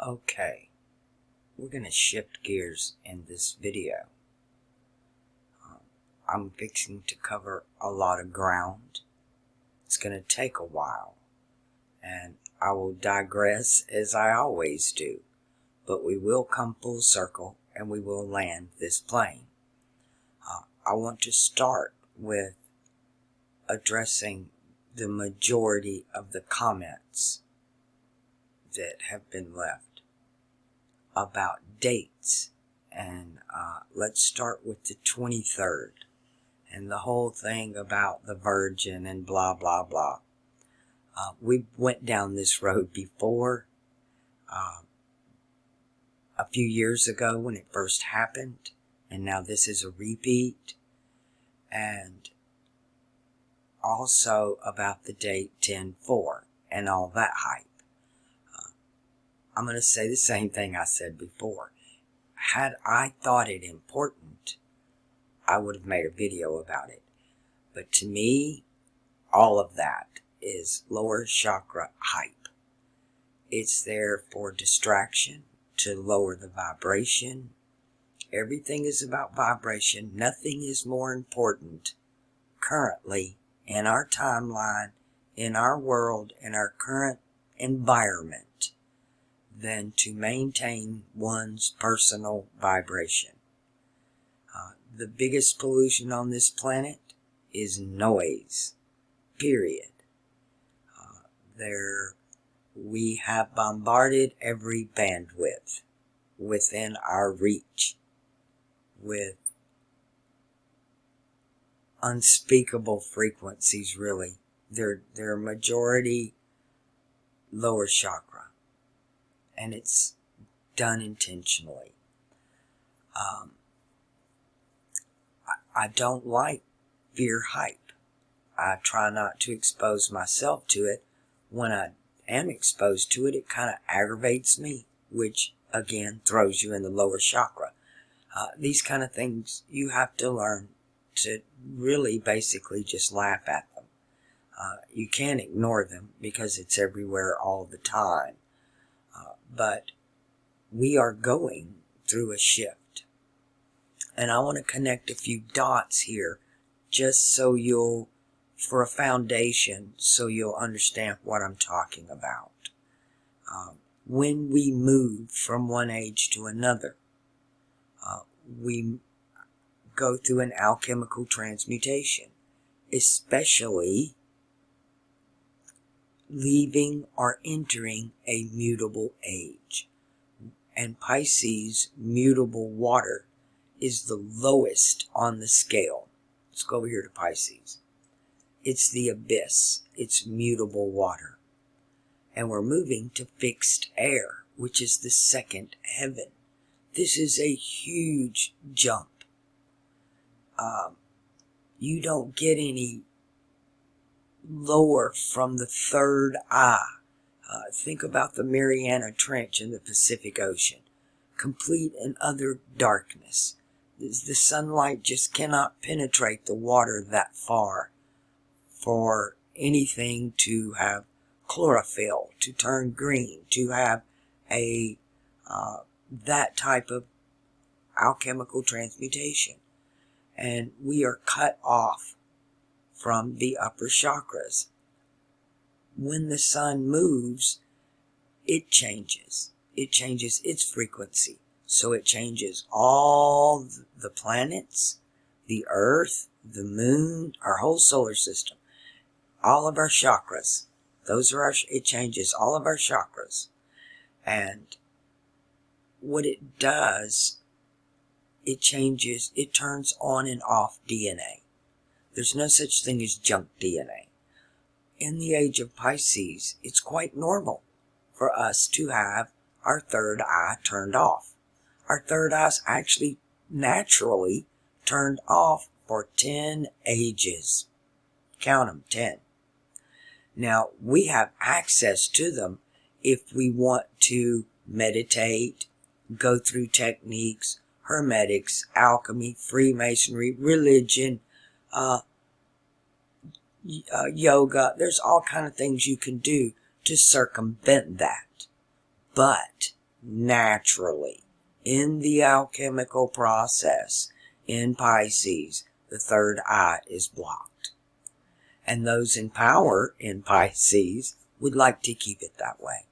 Okay, we're going to shift gears in this video. I'm fixing to cover a lot of ground. It's going to take a while, and I will digress as I always do, but we will come full circle and we will land this plane. I want to start with addressing the majority of the comments that have been left about dates, and let's start with the 23rd and the whole thing about the Virgin and blah blah blah. We went down this road before a few years ago when it first happened, and now this is a repeat. And also about the date 10-4 and all that hype. I'm going to say the same thing I said before. Had I thought it important, I would have made a video about it. But to me, all of that is lower chakra hype. It's there for distraction, to lower the vibration. Everything is about vibration. Nothing is more important currently in our timeline, in our world, in our current environment, than to maintain one's personal vibration. The biggest pollution on this planet is noise, period. We have bombarded every bandwidth within our reach with unspeakable frequencies, really. They're majority lower chakra, and it's done intentionally. I don't like fear hype. I try not to expose myself to it. When I am exposed to it, it kind of aggravates me, which again throws you in the lower chakra. These kind of things, you have to learn to really basically just laugh at them. You can't ignore them because it's everywhere all the time. But we are going through a shift. And I want to connect a few dots here just so for a foundation, so you'll understand what I'm talking about. When we move from one age to another, we go through an alchemical transmutation, especially leaving or entering a mutable age. And Pisces, mutable water, is the lowest on the scale. Let's go over here to Pisces. It's the abyss. It's mutable water. And we're moving to fixed air, which is the second heaven. This is a huge jump. You don't get any lower from the third eye. Think about the Mariana Trench in the Pacific Ocean. Complete and utter darkness. The sunlight just cannot penetrate the water that far for anything to have chlorophyll, to turn green, to have that type of alchemical transmutation. And we are cut off from the upper chakras. When the sun moves, it changes. It changes its frequency. So it changes all the planets, the earth, the moon, our whole solar system, all of our chakras. It changes all of our chakras. And what it does, it turns on and off DNA. There's no such thing as junk DNA. In the age of Pisces, it's quite normal for us to have our third eye turned off. Our third eye's actually naturally turned off for 10 ages. Count them, 10. Now, we have access to them if we want to meditate, go through techniques, hermetics, alchemy, Freemasonry, religion, yoga. There's all kind of things you can do to circumvent that. But naturally, in the alchemical process, in Pisces, the third eye is blocked. And those in power in Pisces would like to keep it that way.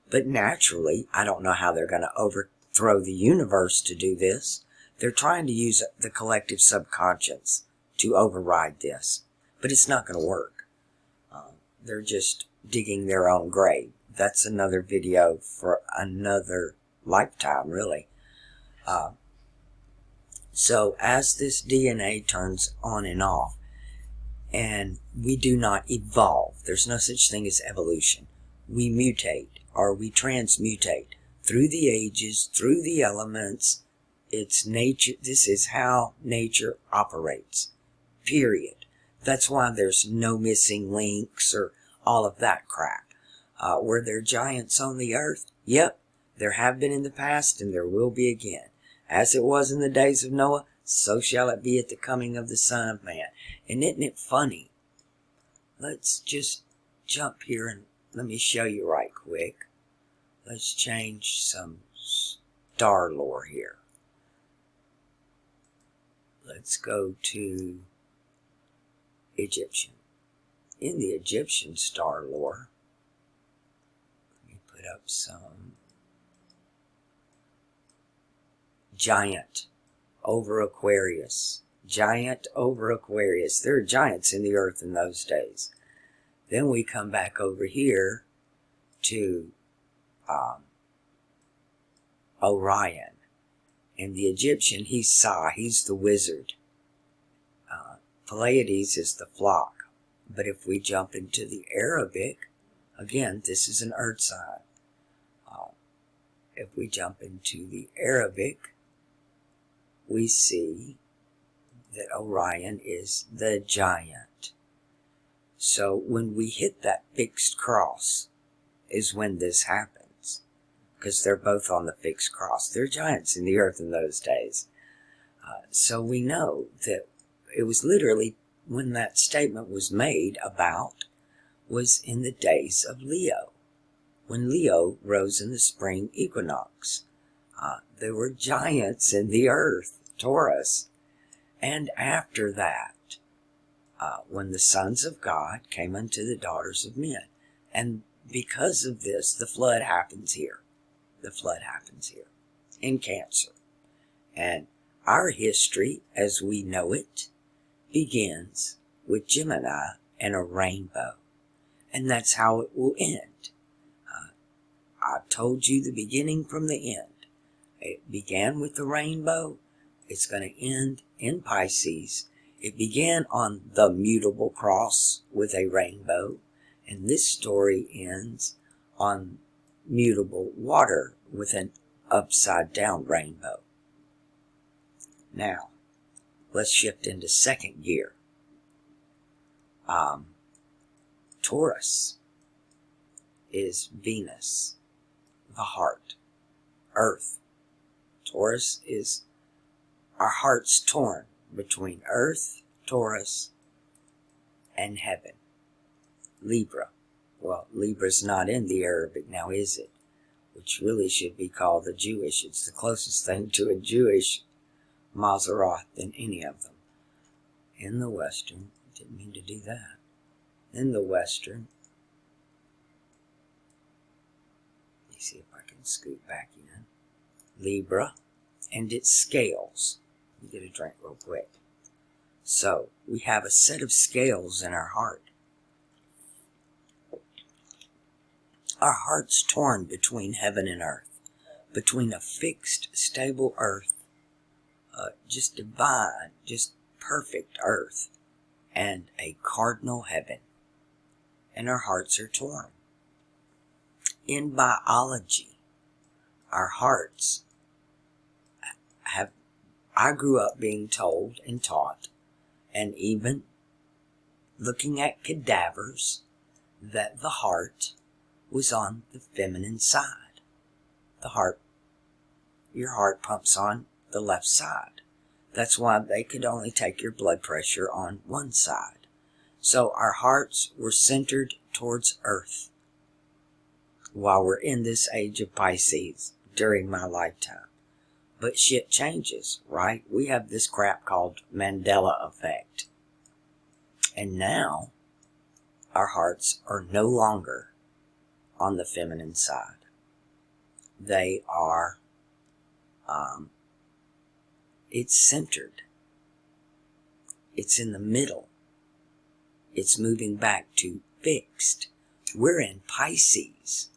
But naturally, I don't know how they're going to overthrow the universe to do this. They're trying to use the collective subconscious to override this. But it's not going to work. They're just digging their own grave. That's another video for another lifetime, really. So as this DNA turns on and off, and we do not evolve, there's no such thing as evolution. We mutate, or we transmutate through the ages, through the elements. It's nature. This is how nature operates, period. That's why there's no missing links or all of that crap. Were there giants on the earth? Yep, there have been in the past, and there will be again. As it was in the days of Noah, so shall it be at the coming of the Son of Man. And isn't it funny? Let's just jump here and let me show you right quick. Let's change some star lore here. Let's go to Egyptian. In the Egyptian star lore, let me put up some giant over Aquarius. Giant over Aquarius. There are giants in the earth in those days. Then we come back over here to Orion. And the Egyptian, he's Sa, he's the wizard. Pleiades is the flock. But if we jump into the Arabic, again, this is an earth sign. If we jump into the Arabic, we see that Orion is the giant. So when we hit that fixed cross is when this happens. Because they're both on the fixed cross. They're giants in the earth in those days. So we know that it was literally when that statement was made about was in the days of Leo. When Leo rose in the spring equinox. There were giants in the earth, Taurus. And after that, when the sons of God came unto the daughters of men. And because of this, the flood happens here. The flood happens here in Cancer. And our history, as we know it, begins with Gemini and a rainbow. And that's how it will end. I've told you the beginning from the end. It began with the rainbow. It's going to end in Pisces. It began on the mutable cross with a rainbow. And this story ends on mutable water with an upside down rainbow. Now, let's shift into second gear. Taurus is Venus, the heart, Earth. Taurus is our hearts torn between Earth, Taurus, and heaven. Libra. Well, Libra's not in the Arabic now, is it? Which really should be called the Jewish. It's the closest thing to a Jewish Maseroth than any of them. In the Western, didn't mean to do that. In the Western, let me see if I can scoot back in. Libra, and its scales. Let me get a drink real quick. So, we have a set of scales in our heart. Our heart's torn between heaven and earth. Between a fixed, stable earth, just divine, just perfect earth, and a cardinal heaven. And our hearts are torn. In biology, our hearts have, I grew up being told and taught, and even looking at cadavers, that the heart was on the feminine side. The heart, your heart pumps on the left side. That's why they could only take your blood pressure on one side. So our hearts were centered towards Earth while we're in this age of Pisces. during my lifetime. But shit changes, right? We have this crap called Mandela effect. And now, our hearts are no longer on the feminine side. They are, it's centered. It's in the middle. It's moving back to fixed. We're in Pisces.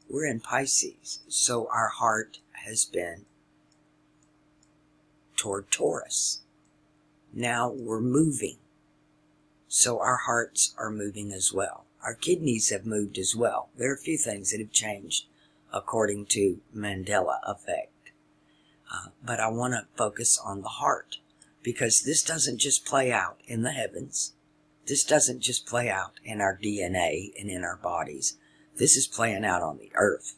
We're in Pisces. So our heart has been toward Taurus. Now we're moving. So our hearts are moving as well. Our kidneys have moved as well. There are a few things that have changed according to Mandela effect. But I want to focus on the heart, because this doesn't just play out in the heavens. This doesn't just play out in our DNA and in our bodies. This is playing out on the earth,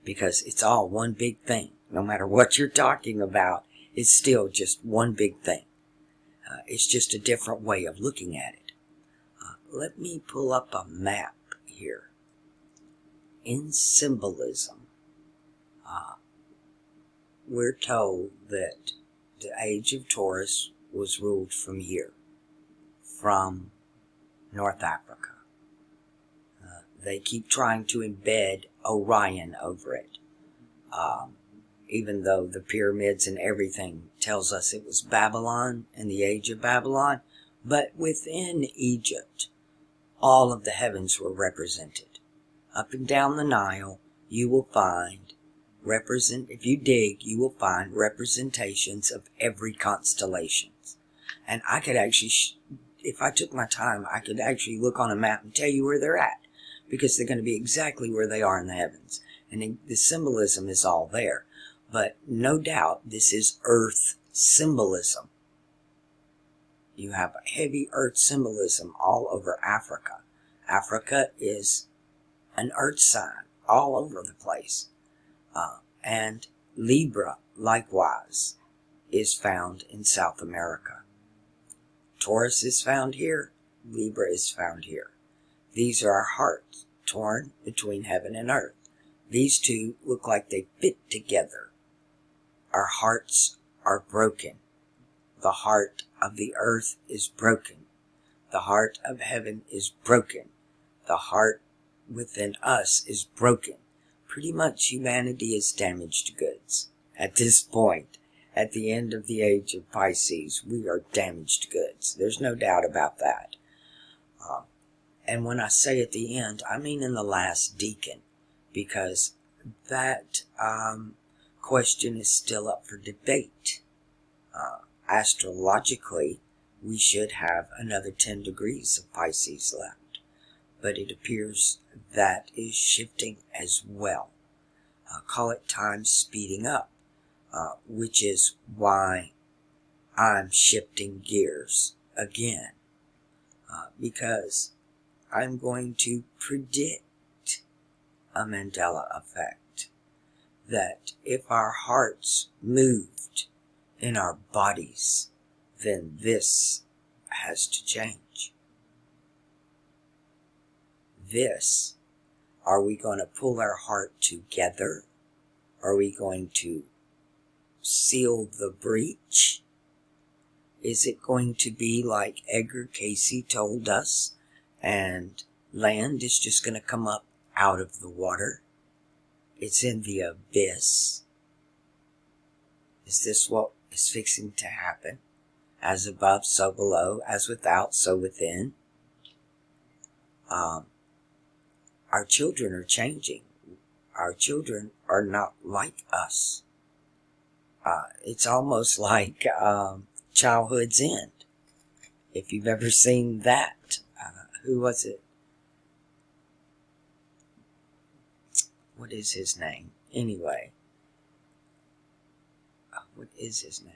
because it's all one big thing. No matter what you're talking about, it's still just one big thing. It's just a different way of looking at it. Let me pull up a map here. In symbolism, we're told that the age of Taurus was ruled from here, from North Africa. They keep trying to embed Orion over it, even though the pyramids and everything tells us it was Babylon and the age of Babylon. But within Egypt, all of the heavens were represented. Up and down the Nile, you will find if you dig, you will find representations of every constellation. And I could actually, if I took my time, I could actually look on a map and tell you where they're at, because they're going to be exactly where they are in the heavens. And the symbolism is all there. But no doubt, this is earth symbolism. You have a heavy earth symbolism all over Africa. Africa is an earth sign all over the place. And Libra, likewise, is found in South America. Taurus is found here. Libra is found here. These are our hearts, torn between heaven and earth. These two look like they fit together. Our hearts are broken. The heart of the earth is broken. The heart of heaven is broken. The heart within us is broken. Pretty much humanity is damaged goods. At this point, at the end of the age of Pisces, we are damaged goods. There's no doubt about that. And when I say at the end, I mean in the last decan, because that question is still up for debate. Astrologically, we should have another 10 degrees of Pisces left. But it appears that is shifting as well. Call it time speeding up, which is why I'm shifting gears again. Because I'm going to predict a Mandela effect. That if our hearts moved in our bodies, then this has to change. This, are we going to pull our heart together? Are we going to seal the breach? Is it going to be like Edgar Casey told us, and land is just going to come up out of the water? It's in the abyss. Is this what is fixing to happen? As above, so below. As without, so within. Our children are changing. Our children are not like us. It's almost like Childhood's End. If you've ever seen that. Who was it? What is his name? Anyway. What is his name?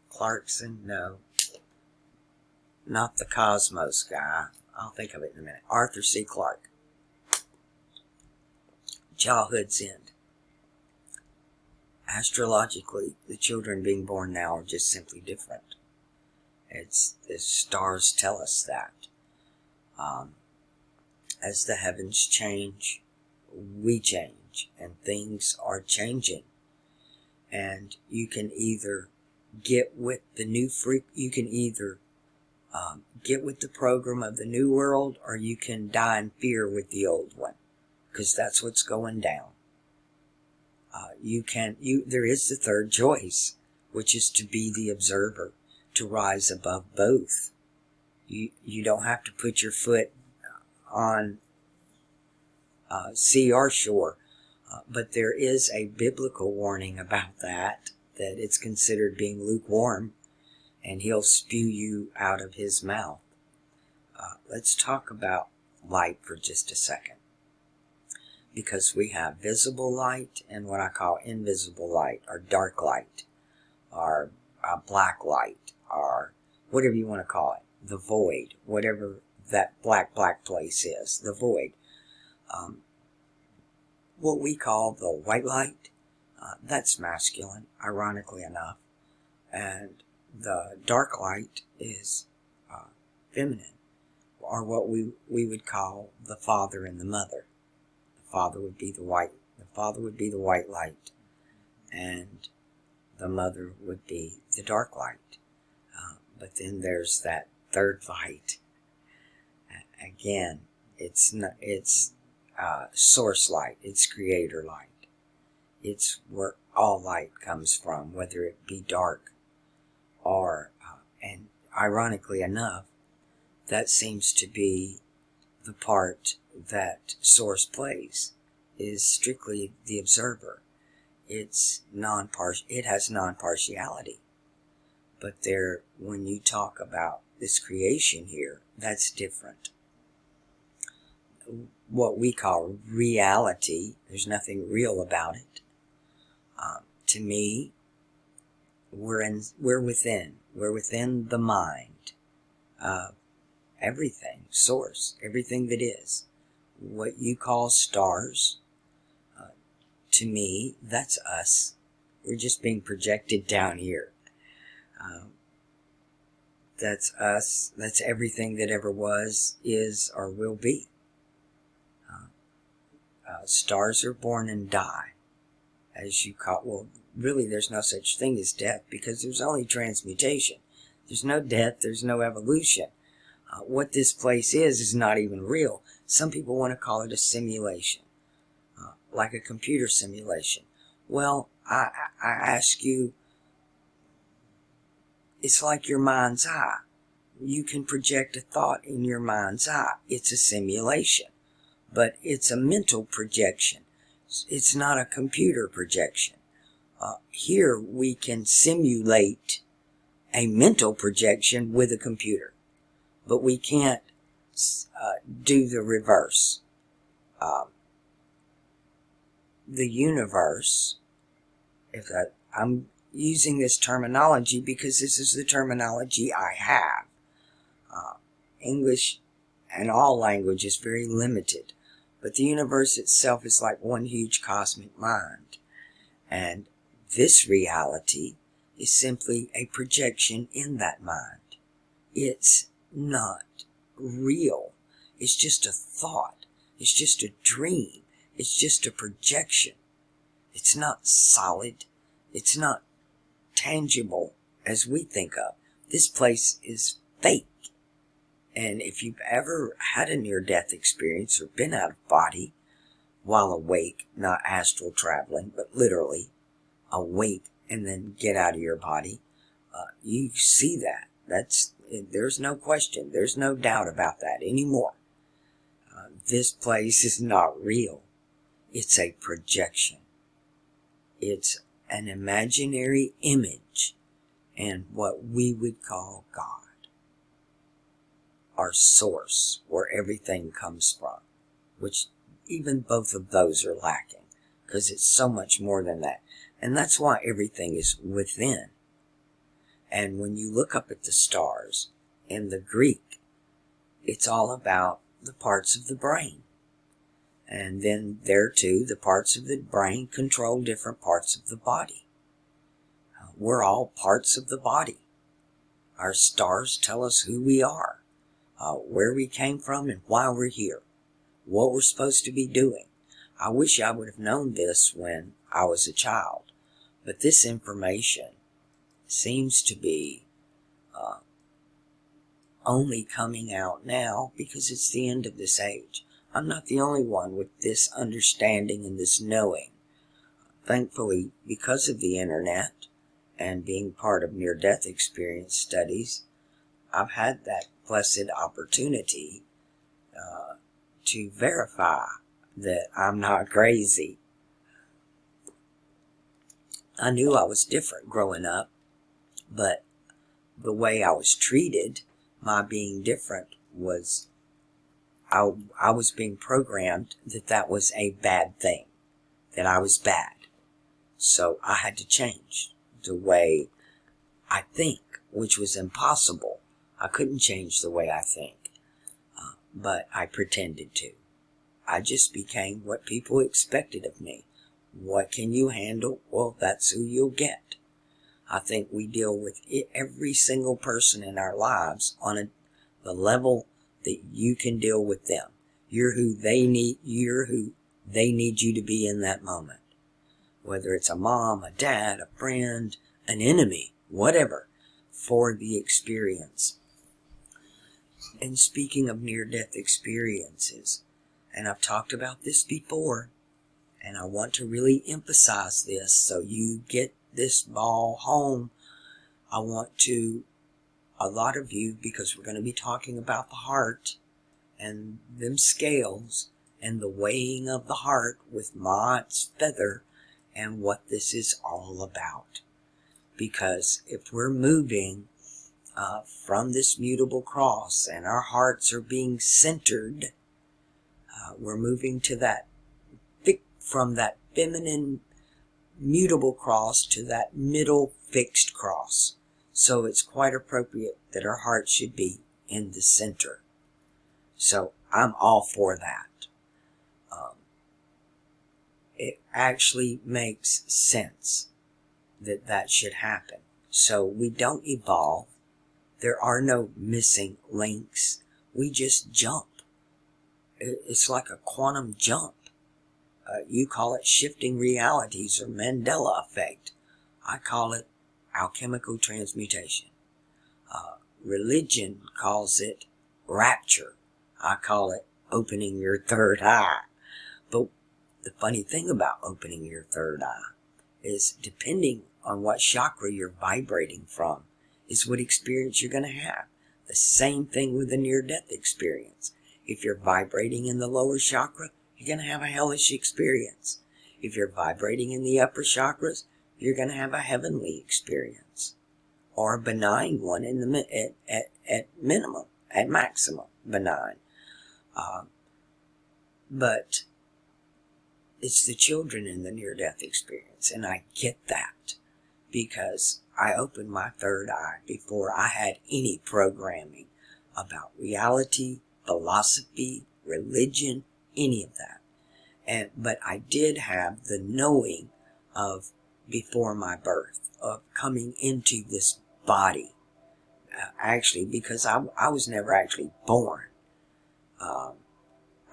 Clarkson? No. Not the Cosmos guy. I'll think of it in a minute. Arthur C. Clarke. Childhood's End. Astrologically, the children being born now are just simply different. The stars tell us that. As the heavens change, we change. change, and things are changing. And you can either get with the new you can either get with the program of the new world, or you can die in fear with the old one, because that's what's going down. There is the third choice, which is to be the observer, to rise above both. You don't have to put your foot on sea or shore, but there is a biblical warning about that it's considered being lukewarm, and he'll spew you out of his mouth. Let's talk about light for just a second, because we have visible light and what I call invisible light, or dark light, or black light, or whatever you want to call it, the void, whatever that black place is, the void. What we call the white light, that's masculine, ironically enough, and the dark light is feminine, or what we would call the father and the mother. The father would be the white light, and the mother would be the dark light. But then there's that third light. Again, it's source light, it's creator light. It's where all light comes from, whether it be dark or, and ironically enough, that seems to be the part that source plays, is strictly the observer. It has non-partiality. But when you talk about this creation here, that's different. What we call reality, there's nothing real about it. To me, we're within the mind of everything, source, everything that is. What you call stars, to me, that's us. We're just being projected down here. That's us. That's everything that ever was, is, or will be. Stars are born and die, as you call. Well, really, there's no such thing as death, because there's only transmutation. There's no death. There's no evolution. What this place is not even real. Some people want to call it a simulation, like a computer simulation. Well, I ask you, it's like your mind's eye. You can project a thought in your mind's eye. It's a simulation, but it's a mental projection. It's not a computer projection. Here we can simulate a mental projection with a computer, but we can't do the reverse. The universe, I'm using this terminology because this is the terminology I have. English and all language is very limited, but the universe itself is like one huge cosmic mind, and this reality is simply a projection in that mind. It's not real. It's just a thought. It's just a dream. It's just a projection. It's not solid. It's not tangible as we think of. This place is fake. And if you've ever had a near-death experience or been out of body while awake, not astral traveling, but literally awake and then get out of your body, you see that. There's no question. There's no doubt about that anymore. This place is not real. It's a projection. It's an imaginary image and what we would call God, our source, where everything comes from, which even both of those are lacking, because it's so much more than that. And that's why everything is within. And when you look up at the stars in the Greek, it's all about the parts of the brain. And then there too, the parts of the brain control different parts of the body. We're all parts of the body. Our stars tell us who we are, where we came from and why we're here, what we're supposed to be doing. I wish I would have known this when I was a child, but this information seems to be only coming out now because it's the end of this age. I'm not the only one with this understanding and this knowing. Thankfully, because of the internet and being part of near-death experience studies, I've had that blessed opportunity to verify that I'm not crazy. I knew I was different growing up, but the way I was treated, my being different, was I was being programmed that that was a bad thing, that I was bad. So I had to change the way I think, which was impossible. I couldn't change the way I think, but I pretended to. I just became what people expected of me. What can you handle? Well, that's who you'll get. I think we deal with every single person in our lives on the level that you can deal with them. You're who they need you to be in that moment. Whether it's a mom, a dad, a friend, an enemy, whatever, for the experience. And speaking of near-death experiences, and I've talked about this before, and I want to really emphasize this so you get this ball home. I want to, a lot of you, because we're going to be talking about the heart and them scales and the weighing of the heart with Maat's feather and what this is all about. Because if we're moving from this mutable cross and our hearts are being centered, we're moving to that, from that feminine mutable cross to that middle fixed cross. So it's quite appropriate that our heart should be in the center. So I'm all for that. It actually makes sense that that should happen. So we don't evolve. There are no missing links. We just jump. It's like a quantum jump. You call it shifting realities or Mandela effect. I call it alchemical transmutation. Religion calls it rapture. I call it opening your third eye. But the funny thing about opening your third eye is, depending on what chakra you're vibrating from, is what experience you're going to have. The same thing with the near-death experience. If you're vibrating in the lower chakra, you're going to have a hellish experience. If you're vibrating in the upper chakras, you're going to have a heavenly experience. Or a benign one in the at minimum, at maximum, benign. But it's the children in the near-death experience, and I get that because I opened my third eye before I had any programming about reality, philosophy, religion, any of that. But I did have the knowing of, before my birth, of coming into this body. Actually, because I was never actually born.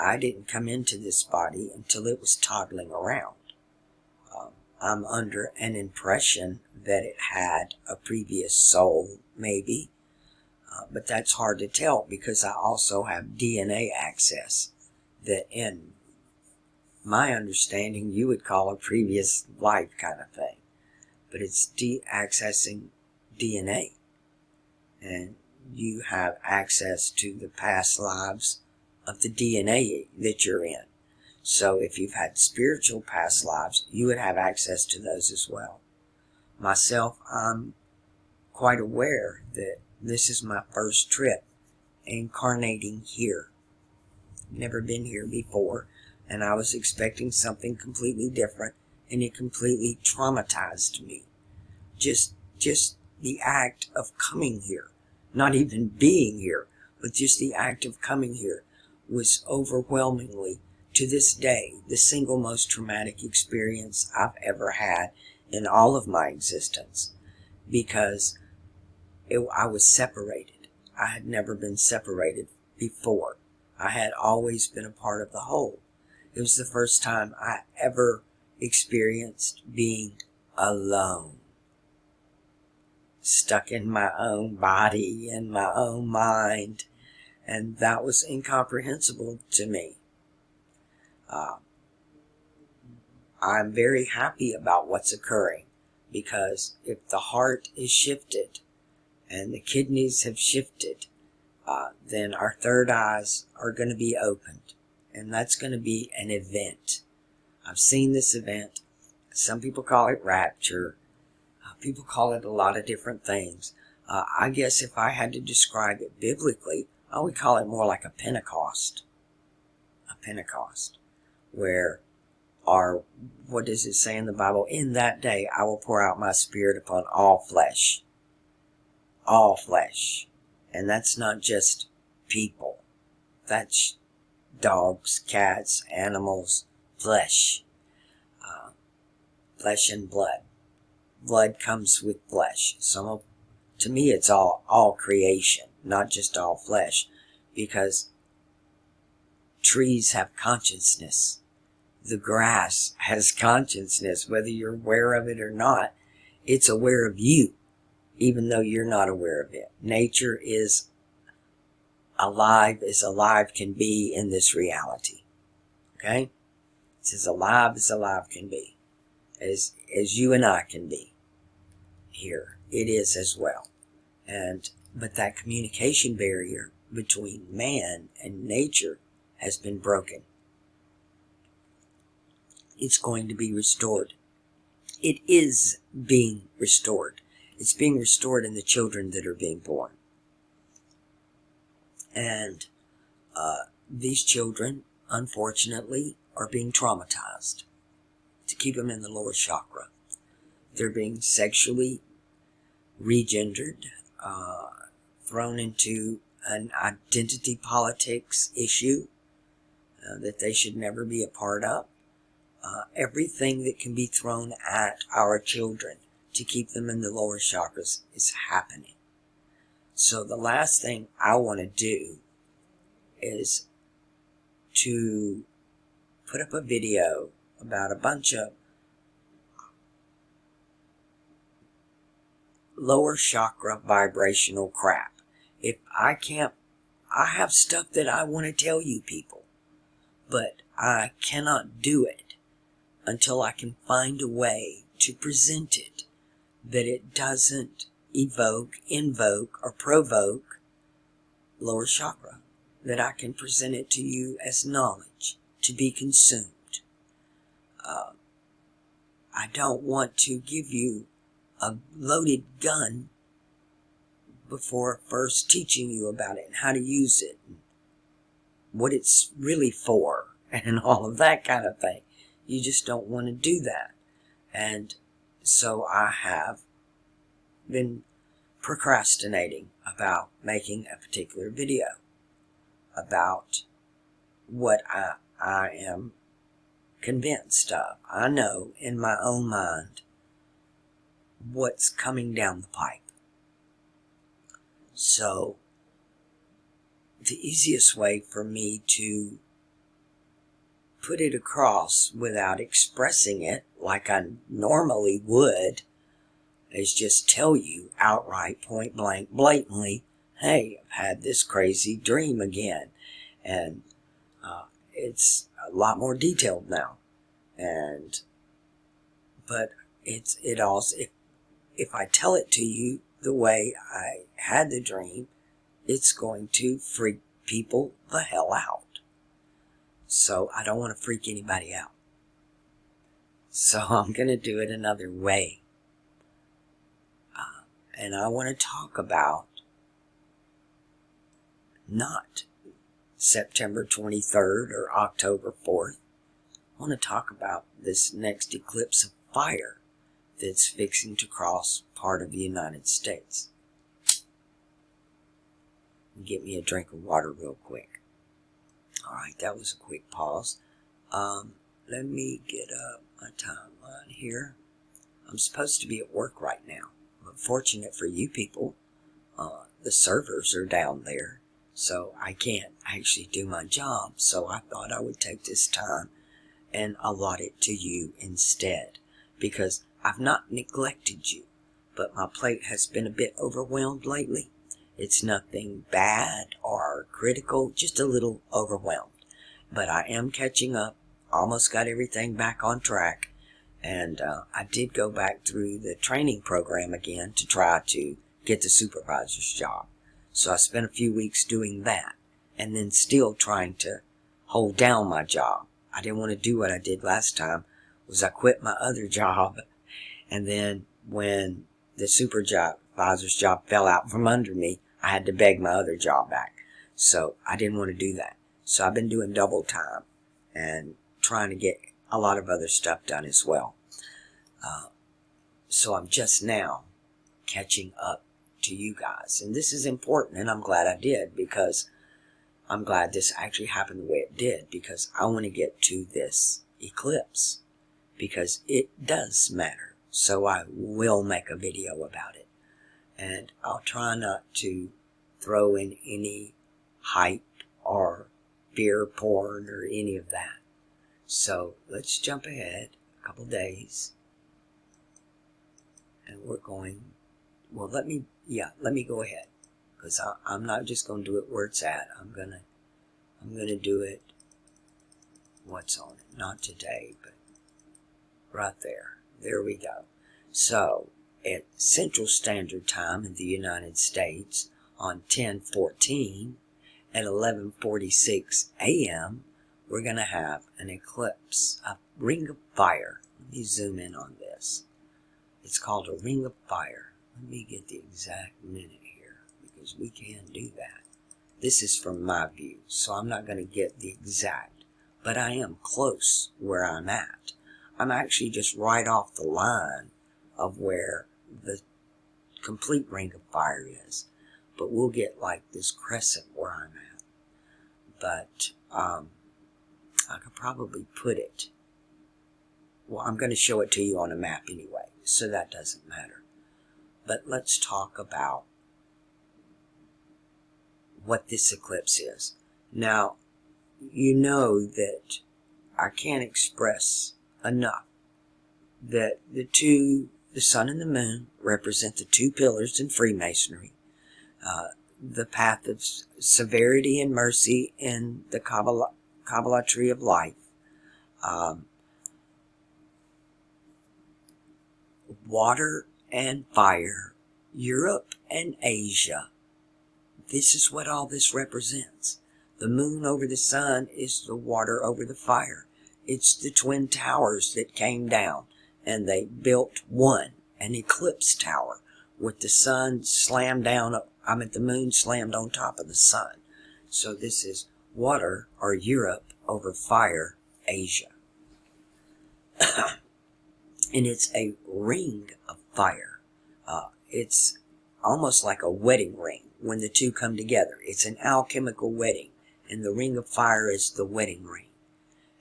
I didn't come into this body until it was toddling around. I'm under an impression that it had a previous soul, maybe. But that's hard to tell because I also have DNA access that, in my understanding, you would call a previous life kind of thing. But it's accessing DNA. And you have access to the past lives of the DNA that you're in. So if you've had spiritual past lives, you would have access to those as well. Myself, I'm quite aware that this is my first trip incarnating here. Never been here before, and I was expecting something completely different, and it completely traumatized me. Just the act of coming here, not even being here, but just the act of coming here was overwhelmingly, to this day, the single most traumatic experience I've ever had in all of my existence, because I was separated. I had never been separated before. I had always been a part of the whole. It was the first time I ever experienced being alone. Stuck in my own body and my own mind. And that was incomprehensible to me. I'm very happy about what's occurring, because if the heart is shifted and the kidneys have shifted, then our third eyes are going to be opened. And that's going to be an event. I've seen this event. Some people call it rapture. People call it a lot of different things. I guess if I had to describe it biblically, I would call it more like a Pentecost. A Pentecost. Where what does it say in the Bible? In that day I will pour out my spirit upon all flesh. All flesh. And that's not just people. That's dogs, cats, animals, flesh. Flesh and blood. Blood comes with flesh. To me it's all creation, not just all flesh. Because trees have consciousness. The grass has consciousness, whether you're aware of it or not. It's aware of you, even though you're not aware of it. Nature is alive as alive can be in this reality. Okay? It's as alive can be. As you and I can be here. It is as well. But that communication barrier between man and nature has been broken. It's going to be restored. It is being restored. It's being restored in the children that are being born. And these children, unfortunately, are being traumatized to keep them in the lower chakra. They're being sexually regendered, thrown into an identity politics issue that they should never be a part of. Everything that can be thrown at our children to keep them in the lower chakras is happening. So the last thing I want to do is to put up a video about a bunch of lower chakra vibrational crap. If I have stuff that I want to tell you people, but I cannot do it until I can find a way to present it that it doesn't evoke, invoke, or provoke lower chakra. That I can present it to you as knowledge to be consumed. I don't want to give you a loaded gun before first teaching you about it and how to use it and what it's really for and all of that kind of thing. You just don't want to do that. And so I have been procrastinating about making a particular video about what I am convinced of. I know in my own mind what's coming down the pipe. So the easiest way for me to put it across without expressing it like I normally would is just tell you outright, point blank, blatantly, hey, I've had this crazy dream again. And it's a lot more detailed now. But it also, if I tell it to you the way I had the dream, it's going to freak people the hell out. So I don't want to freak anybody out. So I'm going to do it another way. And I want to talk about not September 23rd or October 4th. I want to talk about this next eclipse of fire that's fixing to cross part of the United States. Get me a drink of water real quick. Alright, that was a quick pause. Let me get up my timeline here. I'm supposed to be at work right now. But fortunate for you people, the servers are down there. So I can't actually do my job. So I thought I would take this time and allot it to you instead, because I've not neglected you, but my plate has been a bit overwhelmed lately. It's nothing bad or critical, just a little overwhelmed. But I am catching up, almost got everything back on track, and I did go back through the training program again to try to get the supervisor's job. So I spent a few weeks doing that, and then still trying to hold down my job. I didn't want to do what I did last time, was I quit my other job, and then when the supervisor's job fell out from under me, I had to beg my other job back. So I didn't want to do that. So I've been doing double time and trying to get a lot of other stuff done as well. So I'm just now catching up to you guys. And this is important, and I'm glad I did, because I'm glad this actually happened the way it did, because I want to get to this eclipse, because it does matter. So I will make a video about it. And I'll try not to throw in any hype or fear porn or any of that. So let's jump ahead a couple days. And we're going, well, let me go ahead. Because I'm not just going to do it where it's at. I'm gonna do it, what's on it? Not today, but right there. There we go. So, at Central Standard Time in the United States on 10/14 at 11:46 a.m., we're going to have an eclipse, a ring of fire. Let me zoom in on this. It's called a ring of fire. Let me get the exact minute here, because we can do that. This is from my view, so I'm not going to get the exact, but I am close where I'm at. I'm actually just right off the line of where the complete ring of fire is, but we'll get like this crescent where I'm at. But I could probably put it, well, I'm going to show it to you on a map anyway, so that doesn't matter. But let's talk about what this eclipse is. Now, you know that I can't express enough that the sun and the moon represent the two pillars in Freemasonry, the path of severity and mercy in the Kabbalah tree of life, water and fire, Europe and Asia. This is what all this represents. The moon over the sun is the water over the fire. It's the twin towers that came down, and they built one, an eclipse tower, with the sun slammed down, the moon slammed on top of the sun. So this is water, or Europe, over fire, Asia. And it's a ring of fire. It's almost like a wedding ring when the two come together. It's an alchemical wedding, and the ring of fire is the wedding ring.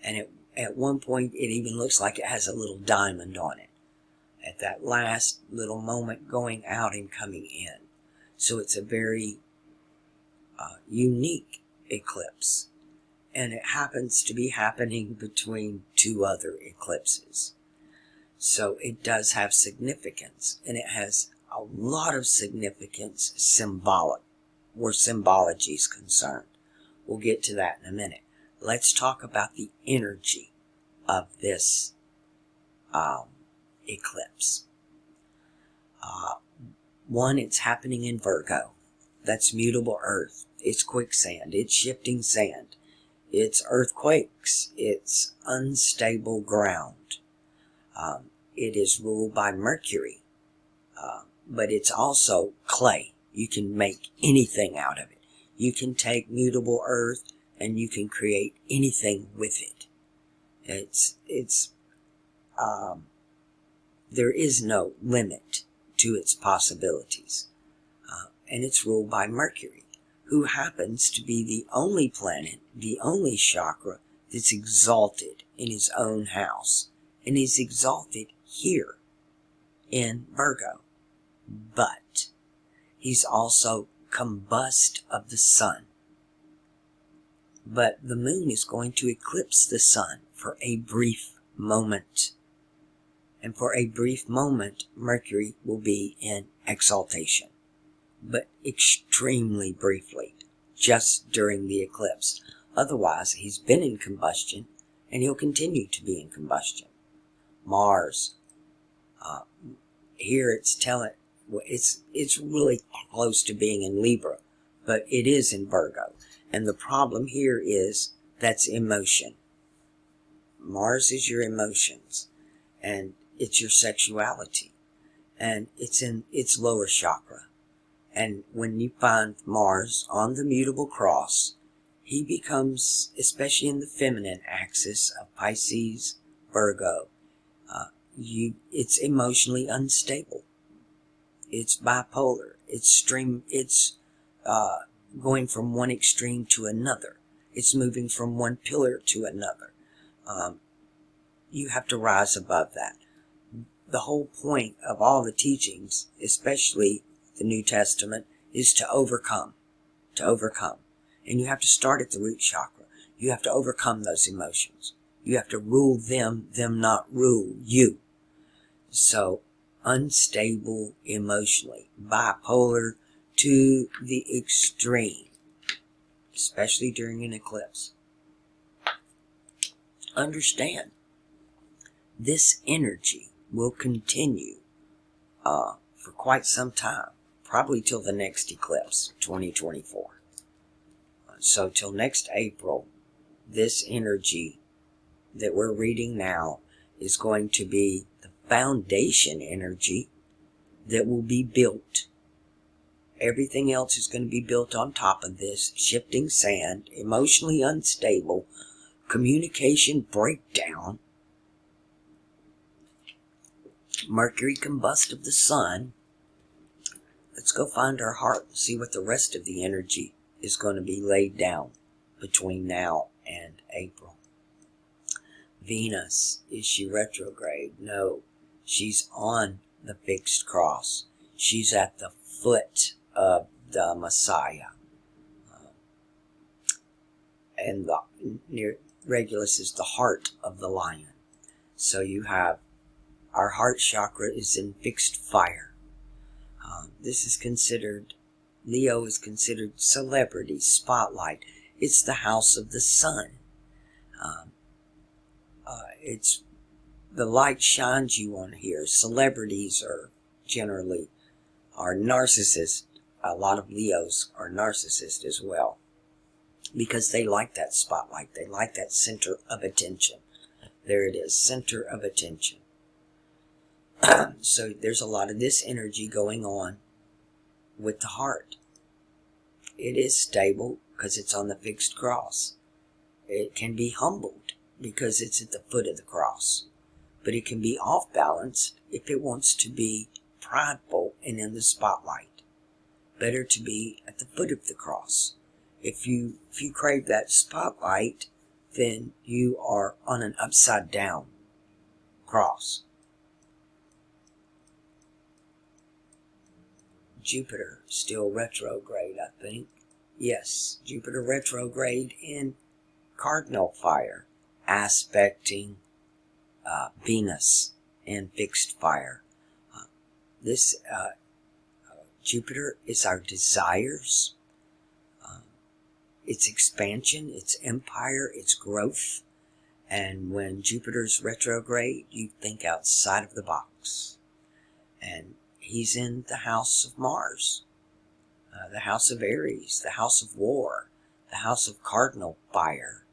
And at one point, it even looks like it has a little diamond on it at that last little moment going out and coming in. So it's a very unique eclipse. And it happens to be happening between two other eclipses. So it does have significance, and it has a lot of significance symbolic, where symbology is concerned. We'll get to that in a minute. Let's talk about the energy of this eclipse. One, it's happening in Virgo. That's mutable earth. It's quicksand. It's shifting sand. It's earthquakes. It's unstable ground. It is ruled by Mercury. But it's also clay. You can make anything out of it. You can take mutable earth and you can create anything with it. There is no limit to its possibilities. And it's ruled by Mercury, who happens to be the only planet, the only chakra that's exalted in his own house. And he's exalted here in Virgo. But he's also combust of the sun. But the moon is going to eclipse the sun for a brief moment. And for a brief moment, Mercury will be in exaltation, but extremely briefly, just during the eclipse. Otherwise, he's been in combustion, and he'll continue to be in combustion. Mars, here it's telling, it's really close to being in Libra, but it is in Virgo. And the problem here is that's emotion. Mars is your emotions, and it's your sexuality, and it's in its lower chakra. And when you find Mars on the mutable cross, he becomes, especially in the feminine axis of Pisces, Virgo, it's emotionally unstable. It's bipolar. It's going from one extreme to another. It's moving from one pillar to another. You have to rise above that. The whole point of all the teachings, especially the New Testament, is to overcome. To overcome. And you have to start at the root chakra. You have to overcome those emotions. You have to rule them not rule you. So, unstable emotionally, bipolar to the extreme, especially during an eclipse. Understand, this energy will continue for quite some time, probably till the next eclipse, 2024. So till next April, this energy that we're reading now is going to be the foundation energy that will be built. Everything else is going to be built on top of this. Shifting sand, emotionally unstable, communication breakdown, Mercury combust of the sun. Let's go find our heart and see what the rest of the energy is going to be laid down between now and April. Venus, is she retrograde? No, she's on the fixed cross. She's at the foot of the Messiah. And near Regulus is the heart of the lion. So you have, our heart chakra is in fixed fire. This is considered, Leo is considered celebrity, spotlight. It's the house of the sun. It's the light shines you on here. Celebrities are generally narcissists. A lot of Leos are narcissists as well, because they like that spotlight. They like that center of attention. There it is, center of attention. So there's a lot of this energy going on with the heart. It is stable because it's on the fixed cross. It can be humbled because it's at the foot of the cross. But it can be off balance if it wants to be prideful and in the spotlight. Better to be at the foot of the cross. If you crave that spotlight, then you are on an upside down cross. Jupiter still retrograde, I think. Yes, Jupiter retrograde in cardinal fire, aspecting Venus in fixed fire. This Jupiter is our desires, its expansion, its empire, its growth. And when Jupiter's retrograde, you think outside of the box. And he's in the house of Mars, the house of Aries, the house of war, the house of cardinal fire,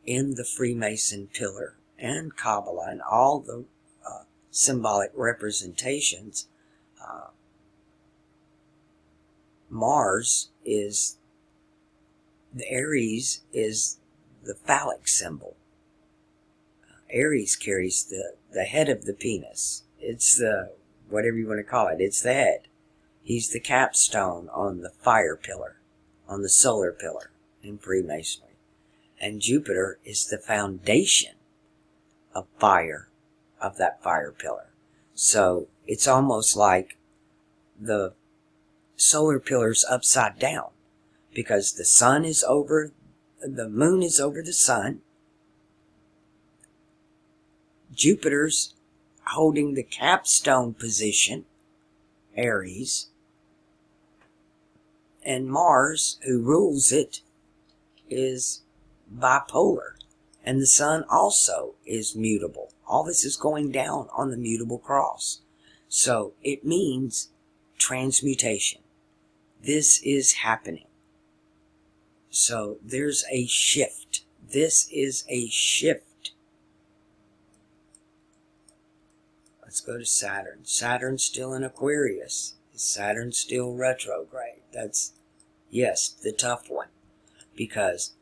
in the Freemason pillar and Kabbalah and all the symbolic representations. Mars is, the Aries is the phallic symbol. Aries carries the head of the penis. It's the, whatever you want to call it, it's the head. He's the capstone on the fire pillar, on the solar pillar in Freemasonry. And Jupiter is the foundation of fire, of that fire pillar. So it's almost like the solar pillar's upside down, because the sun is over, the moon is over the sun, Jupiter's holding the capstone position, Aries, and Mars, who rules it, is bipolar. And the sun also is mutable. All this is going down on the mutable cross. So it means transmutation. This is happening. So there's a shift. This is a shift. Let's go to Saturn. Saturn's still in Aquarius. Is Saturn still retrograde? That's, yes, the tough one. Because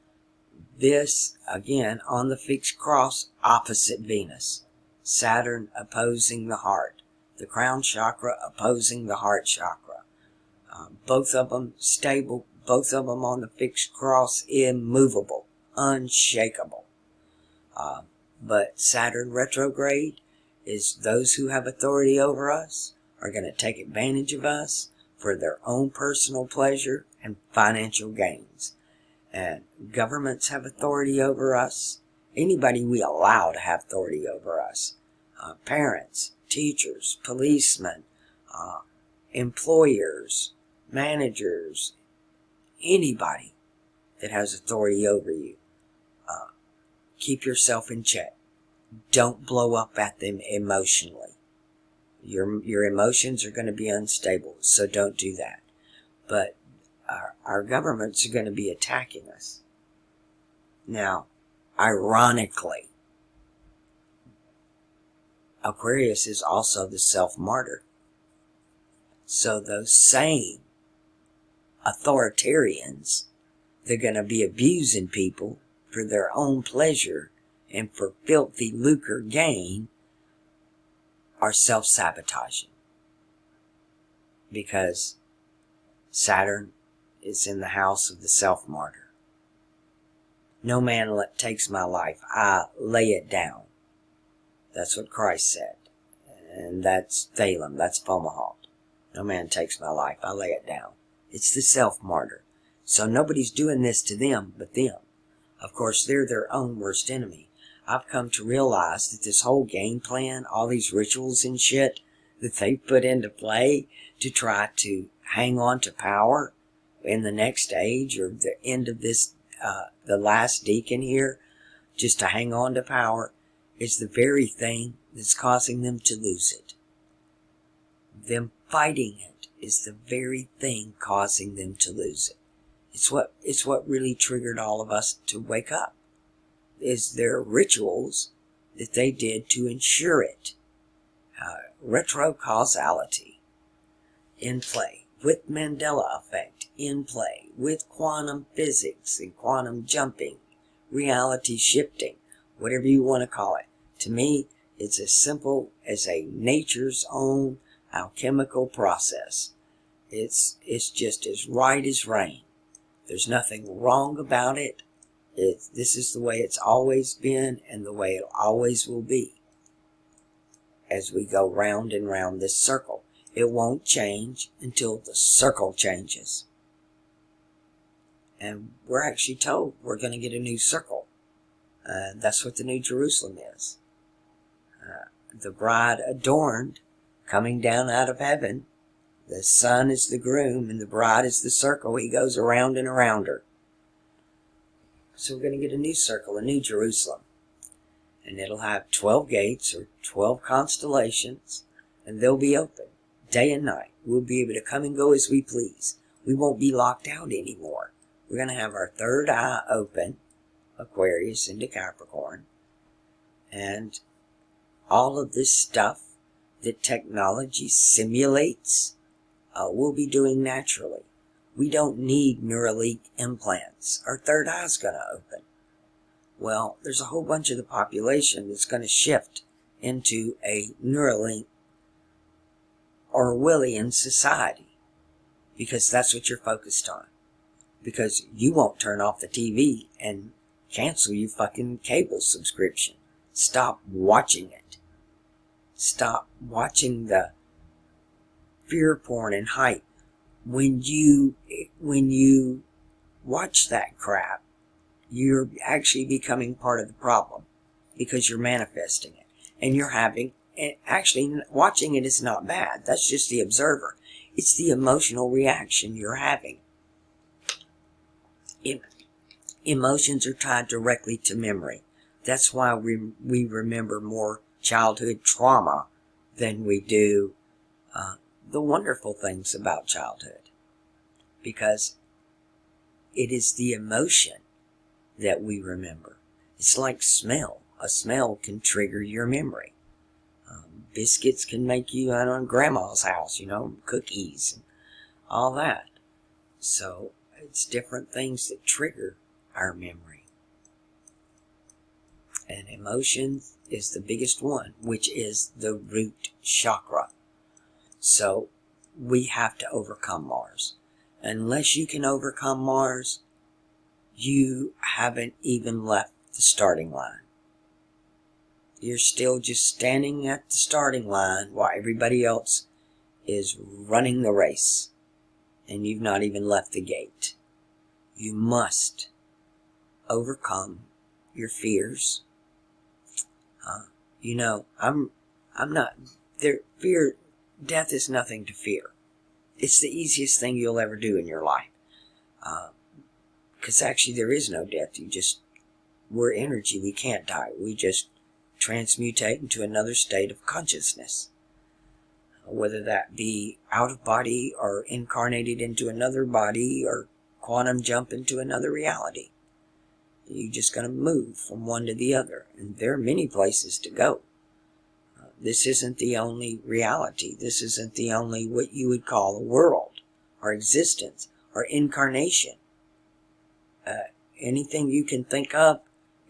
this, again, on the fixed cross, opposite Venus. Saturn opposing the heart. The crown chakra opposing the heart chakra. Both of them stable. Both of them on the fixed cross, immovable, unshakable. But Saturn retrograde is those who have authority over us are going to take advantage of us for their own personal pleasure and financial gains. And governments have authority over us. Anybody we allow to have authority over us. Parents, teachers, policemen, employers, managers, anybody that has authority over you. Keep yourself in check. Don't blow up at them emotionally. Your emotions are going to be unstable, so don't do that. But our governments are going to be attacking us. Now, ironically, Aquarius is also the self-martyr. So those same authoritarians, they're going to be abusing people for their own pleasure and for filthy lucre gain, are self-sabotaging. Because Saturn is in the house of the self-martyr. No man takes my life. I lay it down. That's what Christ said. And that's Thalem. That's Fomalhaut. No man takes my life. I lay it down. It's the self-martyr. So nobody's doing this to them but them. Of course, they're their own worst enemy. I've come to realize that this whole game plan, all these rituals and shit that they put into play to try to hang on to power in the next age or the end of this, the last deacon here, just to hang on to power, is the very thing that's causing them to lose it. Them fighting it is the very thing causing them to lose it. It's what really triggered all of us to wake up. Is their rituals that they did to ensure it. Retrocausality in play, with Mandela effect in play, with quantum physics and quantum jumping, reality shifting, whatever you want to call it. To me, it's as simple as a nature's own alchemical process. It's just as right as rain. There's nothing wrong about it. This is the way it's always been and the way it always will be. As we go round and round this circle, it won't change until the circle changes. And we're actually told we're going to get a new circle. That's what the New Jerusalem is. The bride adorned, coming down out of heaven. The son is the groom and the bride is the circle. He goes around and around her. So we're going to get a new circle, a new Jerusalem. And it'll have 12 gates or 12 constellations, and they'll be open day and night. We'll be able to come and go as we please. We won't be locked out anymore. We're going to have our third eye open, Aquarius into Capricorn. And all of this stuff that technology simulates, we'll be doing naturally. We don't need Neuralink implants. Our third eye's going to open. Well, there's a whole bunch of the population that's going to shift into a Neuralink Orwellian society. Because that's what you're focused on. Because you won't turn off the TV and cancel your fucking cable subscription. Stop watching it. Stop watching the fear porn and hype. When you watch that crap, you're actually becoming part of the problem because you're manifesting it. and you're having, and actually watching it is not bad. That's just the observer. It's the emotional reaction you're having. Emotions are tied directly to memory. That's why we remember more childhood trauma than we do the wonderful things about childhood. Because it is the emotion that we remember. It's like smell. A smell can trigger your memory. Biscuits can make you out on grandma's house, cookies and all that. So it's different things that trigger our memory. And emotion is the biggest one, which is the root chakra. So we have to overcome Mars. Unless you can overcome Mars, you haven't even left the starting line. You're still just standing at the starting line while everybody else is running the race. And you've not even left the gate. You must overcome your fears. I'm not there. Fear, death is nothing to fear. It's the easiest thing you'll ever do in your life. Because actually there is no death. We're energy. We can't die. We just transmutate into another state of consciousness. Whether that be out of body or incarnated into another body or quantum jump into another reality. You're just going to move from one to the other. And there are many places to go. This isn't the only reality. This isn't the only what you would call a world or existence or incarnation. Anything you can think of,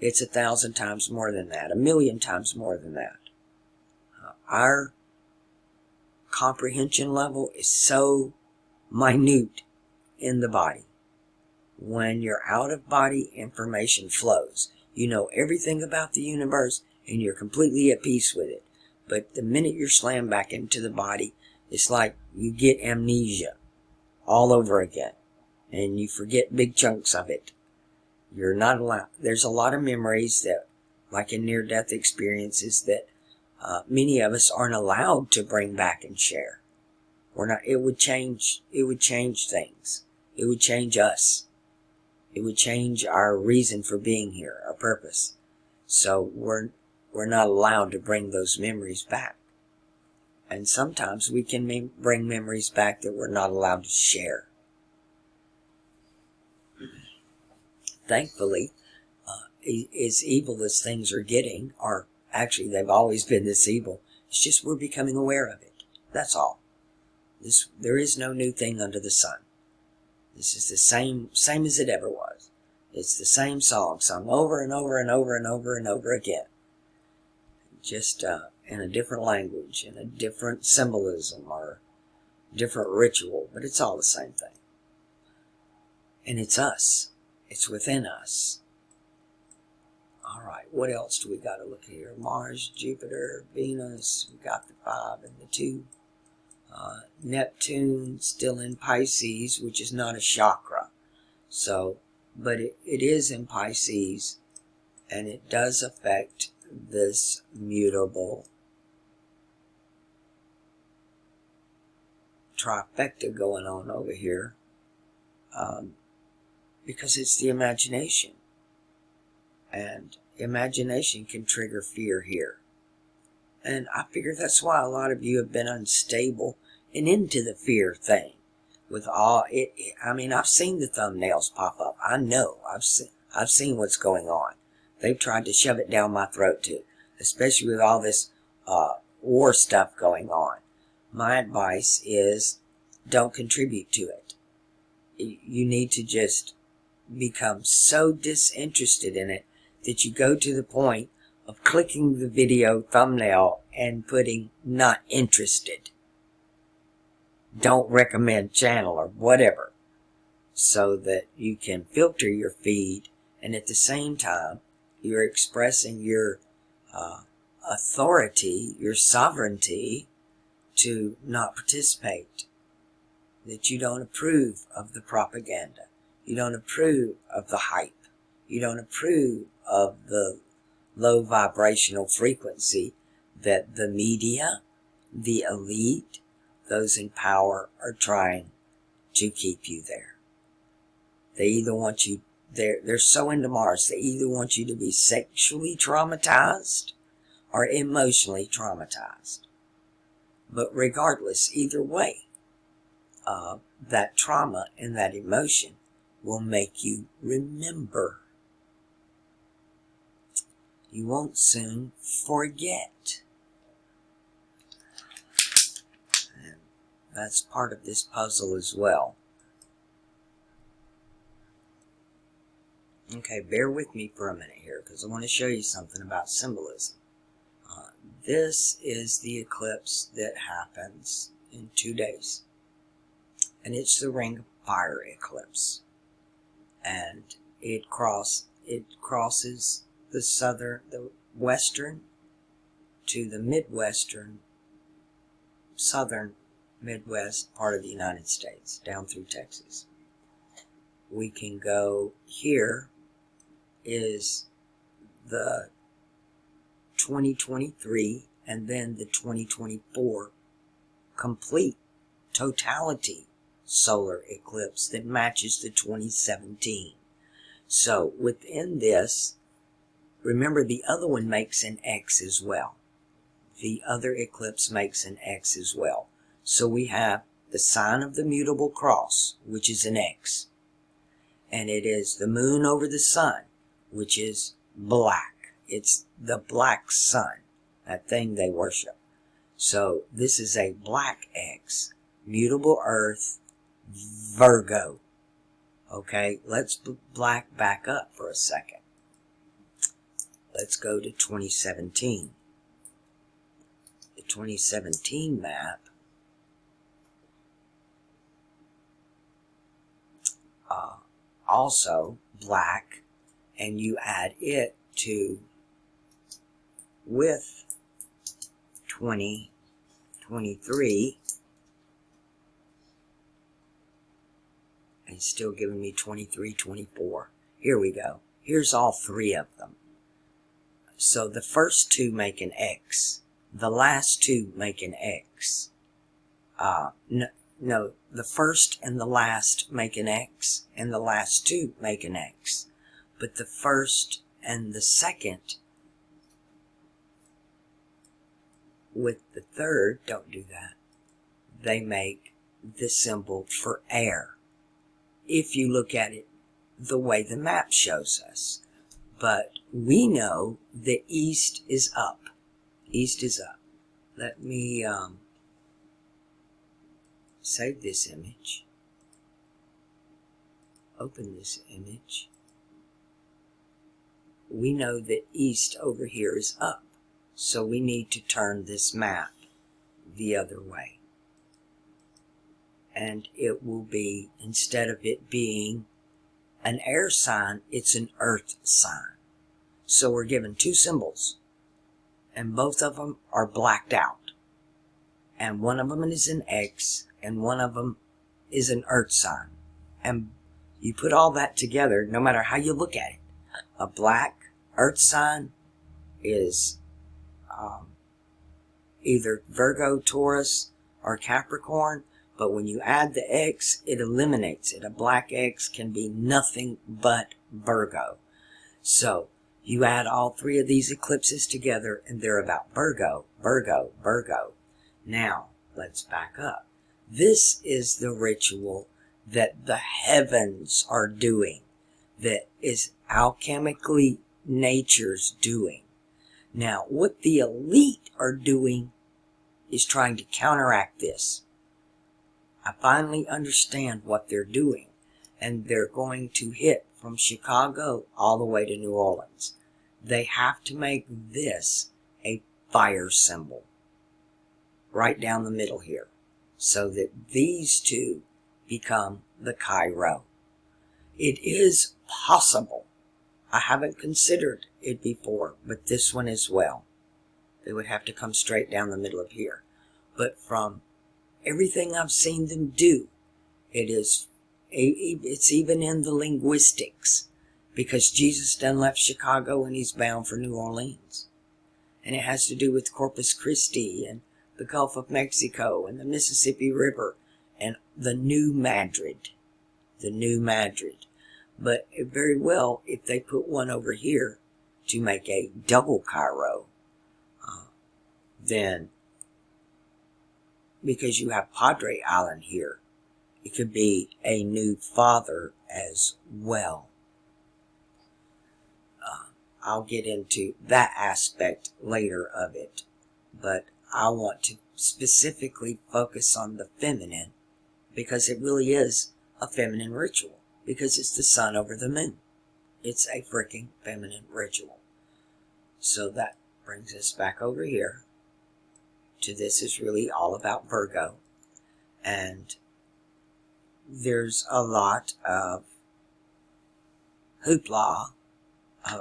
it's 1,000 times more than that, 1,000,000 times more than that. Our comprehension level is so minute in the body. When you're out of body, information flows. You know everything about the universe and you're completely at peace with it. But the minute you're slammed back into the body, it's like you get amnesia all over again. And you forget big chunks of it. You're not allowed. There's a lot of memories that, like in near-death experiences, that many of us aren't allowed to bring back and share. We're not. It would change things. It would change us. It would change our reason for being here, our purpose. So we're not allowed to bring those memories back. And sometimes we can bring memories back that we're not allowed to share. Thankfully, as evil as things are getting, or actually they've always been this evil, it's just we're becoming aware of it. That's all. There is no new thing under the sun. This is the same as it ever was. It's the same song sung over and over and over and over and over again. Just in a different language, in a different symbolism or different ritual, but it's all the same thing. And it's us. It's within us. All right, what else do we got to look at here? Mars, Jupiter, Venus, we got the 5 and the 2. Neptune still in Pisces, which is not a chakra. So, but it is in Pisces, and it does affect this mutable trifecta going on over here. Because it's the imagination. And imagination can trigger fear here. And I figure that's why a lot of you have been unstable and into the fear thing. With all it, I mean, I've seen the thumbnails pop up. I know. I've seen what's going on. They've tried to shove it down my throat too. Especially with all this war stuff going on. My advice is don't contribute to it. You need to just become so disinterested in it that you go to the point of clicking the video thumbnail and putting not interested. Don't recommend channel or whatever. So that you can filter your feed and at the same time you're expressing your authority, your sovereignty to not participate. That you don't approve of the propaganda. You don't approve of the hype. You don't approve of the low vibrational frequency that the media, the elite, those in power are trying to keep you there. They either want you, they're so into Mars, they either want you to be sexually traumatized or emotionally traumatized. But regardless, either way, that trauma and that emotion will make you remember. You won't soon forget. And that's part of this puzzle as well. Okay, bear with me for a minute here, because I want to show you something about symbolism. This is the eclipse that happens in 2 days. And it's the Ring of Fire eclipse. And it crosses the western to the midwestern, southern Midwest part of the United States, down through Texas. We can go here is the 2023 and then the 2024 complete totality solar eclipse that matches the 2017. So within this, remember the other one makes an X as well. The other eclipse makes an X as well. So we have the sign of the mutable cross, which is an X. And it is the moon over the sun, which is black. It's the black sun, that thing they worship. So this is a black X, mutable earth, Virgo. Okay, let's black back up for a second. Let's go to 2017. The 2017 map also black, and you add it to with 2023, and still giving me 23, 24. Here we go. Here's all three of them. So the first two make an X. The last two make an X. No, the first and the last make an X, and the last two make an X. But the first and the second with the third don't do that. They make the symbol for air, if you look at it the way the map shows us. But we know the east is up. East is up. Let me save this image. Open this image. We know that east over here is up. So we need to turn this map the other way. And it will be, instead of it being an air sign, it's an earth sign. So we're given two symbols, and both of them are blacked out. And one of them is an X, and one of them is an earth sign. And you put all that together, no matter how you look at it, a black earth sign is either Virgo, Taurus, or Capricorn. But when you add the X, it eliminates it. A black X can be nothing but Virgo. So you add all three of these eclipses together, and they're about Virgo, Virgo, Virgo. Now, let's back up. This is the ritual that the heavens are doing, that is alchemically nature's doing. Now, what the elite are doing is trying to counteract this. I finally understand what they're doing, and they're going to hit from Chicago all the way to New Orleans. They have to make this a fire symbol right down the middle here, so that these two become the Cairo. It is possible. I haven't considered it before, but this one as well. They would have to come straight down the middle of here. But from everything I've seen them do, it's even in the linguistics, because Jesus done left Chicago and he's bound for New Orleans. And it has to do with Corpus Christi and the Gulf of Mexico and the Mississippi River and the New Madrid. The New Madrid. But very well, if they put one over here to make a double Cairo, then because you have Padre Island here, it could be a new father as well. I'll get into that aspect later of it, but I want to specifically focus on the feminine because it really is a feminine ritual because it's the sun over the moon. It's a freaking feminine ritual. So that brings us back over here to this is really all about Virgo. And there's a lot of hoopla,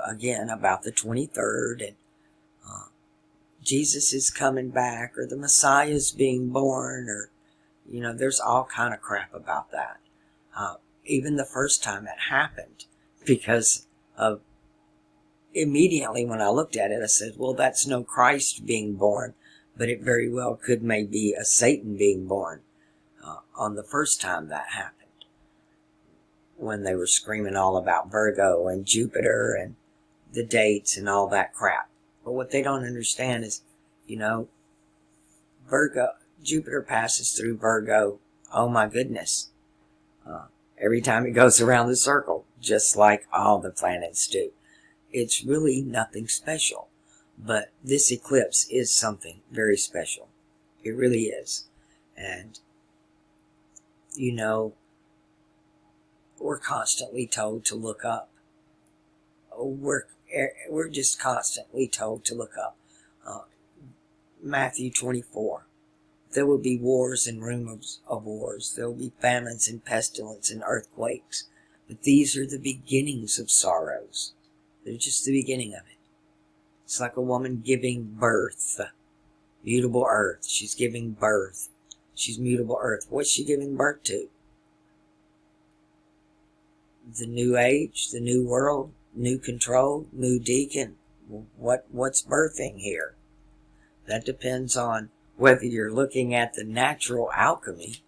again, about the 23rd, and Jesus is coming back, or the Messiah is being born, or, there's all kind of crap about that. Even the first time it happened, because of immediately when I looked at it, I said, well, that's no Christ being born, but it very well could maybe a Satan being born on the first time that happened, when they were screaming all about Virgo and Jupiter and the dates and all that crap. But what they don't understand is, Jupiter passes through Virgo, oh my goodness, every time it goes around the circle, just like all the planets do. It's really nothing special, but this eclipse is something very special. It really is. And, we're constantly told to look up. We're just constantly told to look up. Matthew 24. There will be wars and rumors of wars. There will be famines and pestilence and earthquakes. But these are the beginnings of sorrows. They're just the beginning of it. It's like a woman giving birth. Mutable earth. She's giving birth. She's mutable earth. What's she giving birth to? The new age, the new world, new control, new deacon. What's birthing here? That depends on whether you're looking at the natural alchemy,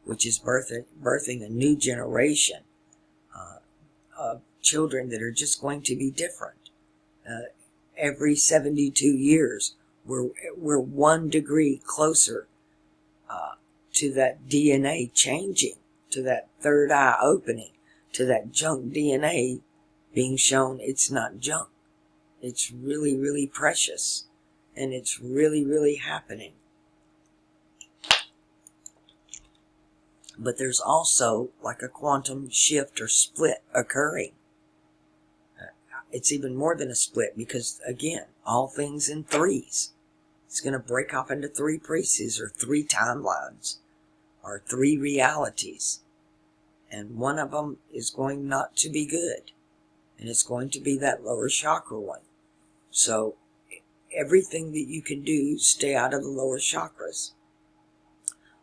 which is birthing a new generation of children that are just going to be different. Every 72 years, we're 1 degree closer to that DNA changing, to that third eye opening, to that junk DNA being shown it's not junk. It's really, really precious. And it's really, really happening. But there's also like a quantum shift or split occurring. It's even more than a split because, again, all things in threes. It's going to break off into 3 pieces or 3 timelines or 3 realities. And one of them is going not to be good. And it's going to be that lower chakra one. So everything that you can do, stay out of the lower chakras.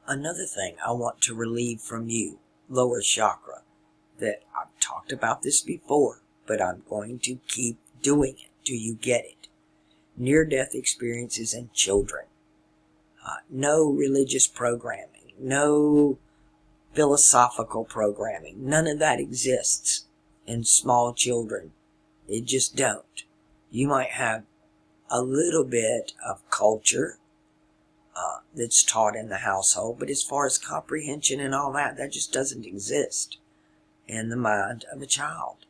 Another thing I want to relieve from you, lower chakra, that I've talked about this before, but I'm going to keep doing it. Do you get it? Near-death experiences in children. No religious programming. No philosophical programming. None of that exists in small children. They just don't. You might have a little bit of culture that's taught in the household, but as far as comprehension and all that, that just doesn't exist in the mind of a child.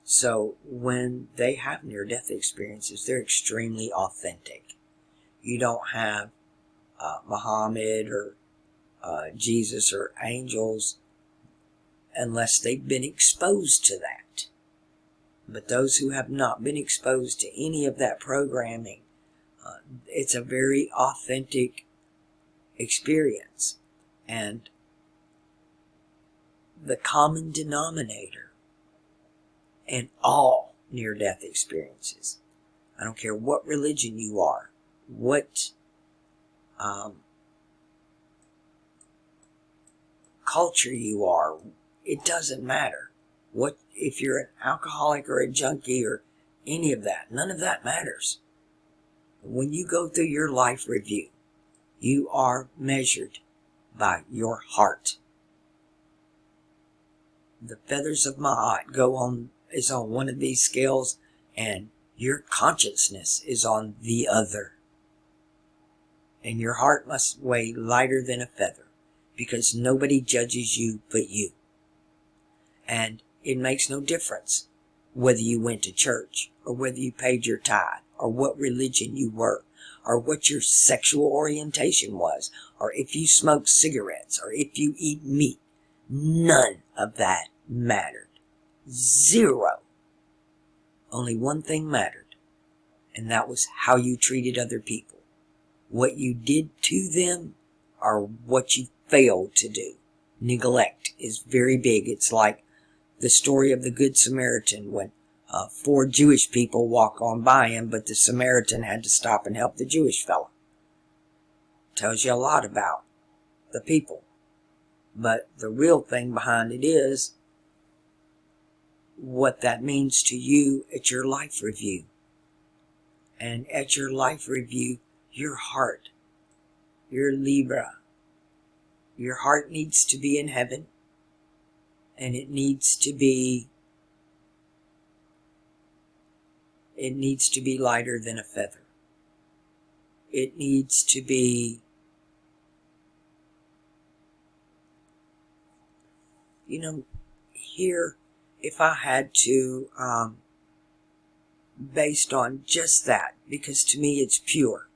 So when they have near-death experiences, they're extremely authentic. You don't have Muhammad or Jesus or angels unless they've been exposed to that. But those who have not been exposed to any of that programming, it's a very authentic experience. And the common denominator in all near-death experiences, I don't care what religion you are, what culture you are, it doesn't matter. What if you're an alcoholic or a junkie or any of that, none of that matters. When you go through your life review, you are measured by your heart. The feathers of Ma'at is on one of these scales, and your consciousness is on the other. And your heart must weigh lighter than a feather, because nobody judges you but you. And it makes no difference whether you went to church, or whether you paid your tithe, or what religion you were, or what your sexual orientation was, or if you smoke cigarettes, or if you eat meat. None of that mattered. Zero. Only one thing mattered, and that was how you treated other people. What you did to them, or what you failed to do. Neglect is very big. It's like the story of the Good Samaritan, when 4 Jewish people walk on by him, but the Samaritan had to stop and help the Jewish fella. Tells you a lot about the people. But the real thing behind it is what that means to you at your life review. And at your life review, your heart, your Libra, your heart needs to be in heaven, and it needs to be lighter than a feather. It needs to be, here, if I had to, based on just that, because to me it's pure.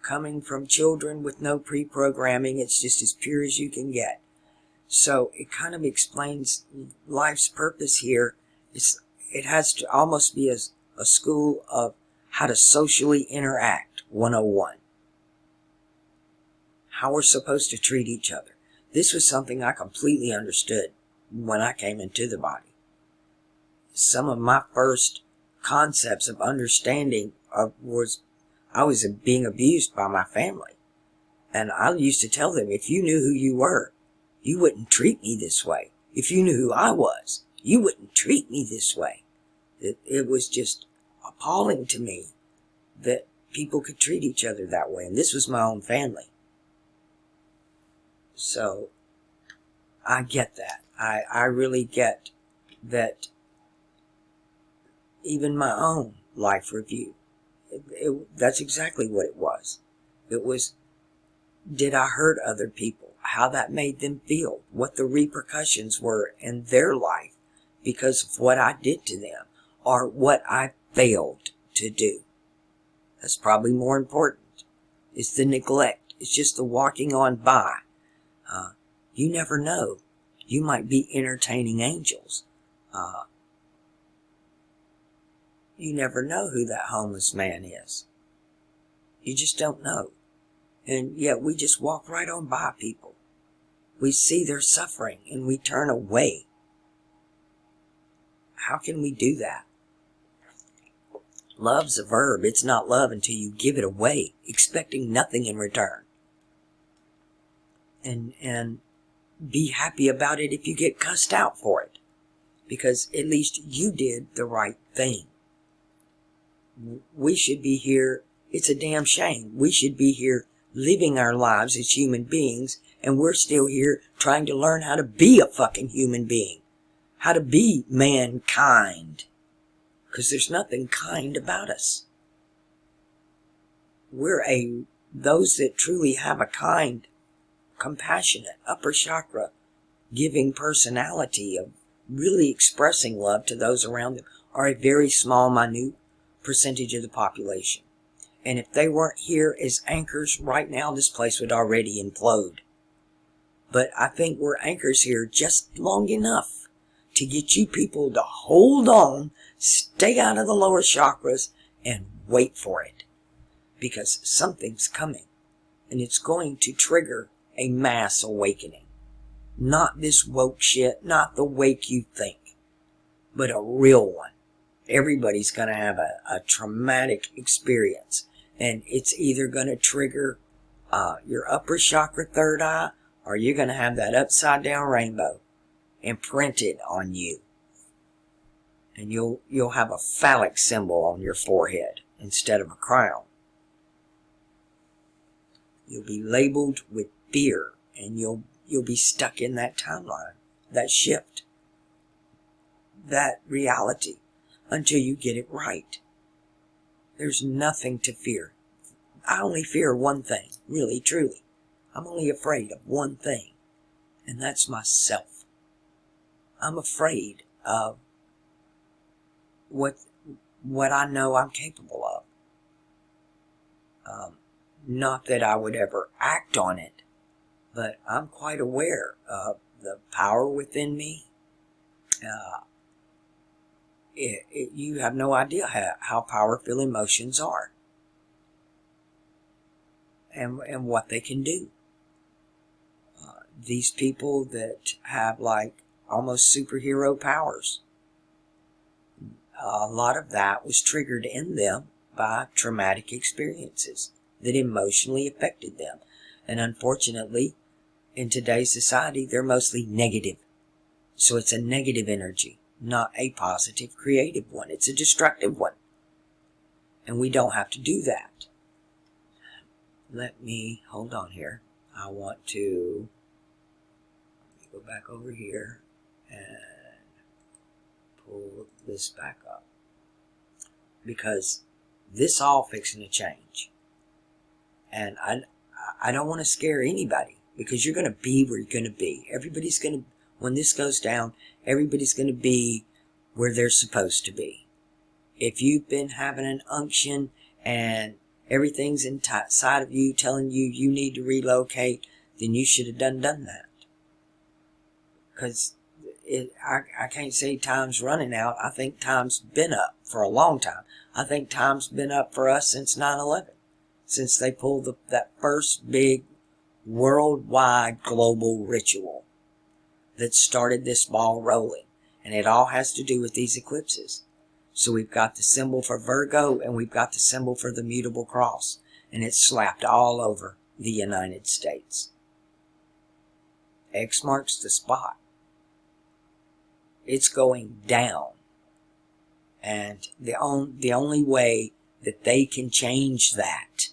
Coming from children with no pre-programming, it's just as pure as you can get. So it kind of explains life's purpose here. It has to almost be a school of how to socially interact 101. How we're supposed to treat each other. This was something I completely understood when I came into the body. Some of my first concepts of understanding was I was being abused by my family. And I used to tell them, if you knew who you were, you wouldn't treat me this way. If you knew who I was, you wouldn't treat me this way. It was just appalling to me that people could treat each other that way. And this was my own family. So I get that. I really get that. Even my own life review, that's exactly what it was. It was, did I hurt other people? How that made them feel? What the repercussions were in their life because of what I did to them, or what I failed to do. That's probably more important. It's the neglect. It's just the walking on by. You never know. You might be entertaining angels. You never know who that homeless man is. You just don't know. And yet we just walk right on by people. We see their suffering and we turn away. How can we do that? Love's a verb. It's not love until you give it away, expecting nothing in return. And be happy about it if you get cussed out for it. Because at least you did the right thing. We should be here. It's a damn shame. We should be here living our lives as human beings, and we're still here trying to learn how to be a fucking human being. How to be mankind. Because there's nothing kind about us. We're those that truly have a kind, compassionate, upper chakra, giving personality of really expressing love to those around them are a very small, minute percentage of the population. And if they weren't here as anchors right now, this place would already implode. But I think we're anchors here just long enough to get you people to hold on, stay out of the lower chakras, and wait for it. Because something's coming. And it's going to trigger a mass awakening. Not this woke shit, not the wake you think, but a real one. Everybody's going to have a traumatic experience. And it's either going to trigger your upper chakra third eye, or you're going to have that upside down rainbow imprinted on you. And you'll have a phallic symbol on your forehead instead of a crown. You'll be labeled with fear, and you'll be stuck in that timeline, that shift, that reality, until you get it right. There's nothing to fear. I only fear one thing, really, truly. I'm only afraid of one thing, and that's myself. I'm afraid of what I know I'm capable of. Not that I would ever act on it, but I'm quite aware of the power within me. You have no idea how powerful emotions are, and what they can do. These people that have like almost superhero powers, a lot of that was triggered in them by traumatic experiences that emotionally affected them. And unfortunately, in today's society, they're mostly negative. So it's a negative energy, not a positive, creative one. It's a destructive one. And we don't have to do that. Let me, hold on here. I want to go back over here and pull this back up. Because this all fixing to change. And I don't want to scare anybody, because you're going to be where you're going to be. Everybody's going to, when this goes down, everybody's going to be where they're supposed to be. If you've been having an unction and everything's inside of you telling you you need to relocate, then you should have done that. Because I can't say time's running out. I think time's been up for a long time. I think time's been up for us since 9/11. Since they pulled that first big worldwide global ritual that started this ball rolling. And it all has to do with these eclipses. So we've got the symbol for Virgo, and we've got the symbol for the mutable cross. And it's slapped all over the United States. X marks the spot. It's going down. And the only way that they can change that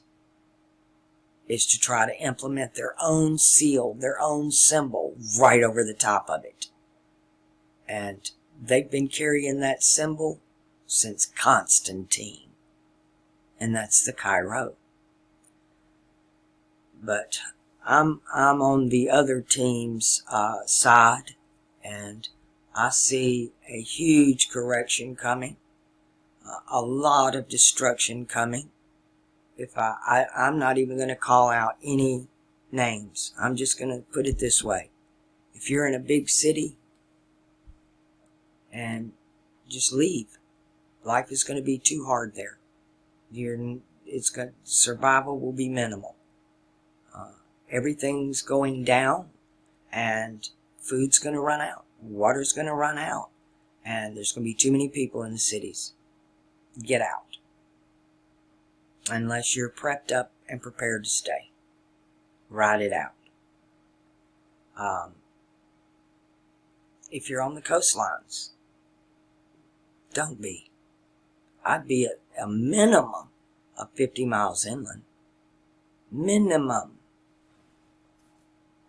is to try to implement their own seal, their own symbol right over the top of it. And they've been carrying that symbol since Constantine. And that's the Cairo. But I'm on the other team's side, and I see a huge correction coming, a lot of destruction coming. If I'm not even going to call out any names. I'm just going to put it this way. If you're in a big city, and just leave. Life is going to be too hard there. Survival will be minimal. Everything's going down, and food's going to run out. Water's going to run out, and there's going to be too many people in the cities. Get out. Unless you're prepped up and prepared to stay. Ride it out. If you're on the coastlines, don't be. I'd be at a minimum of 50 miles inland. Minimum.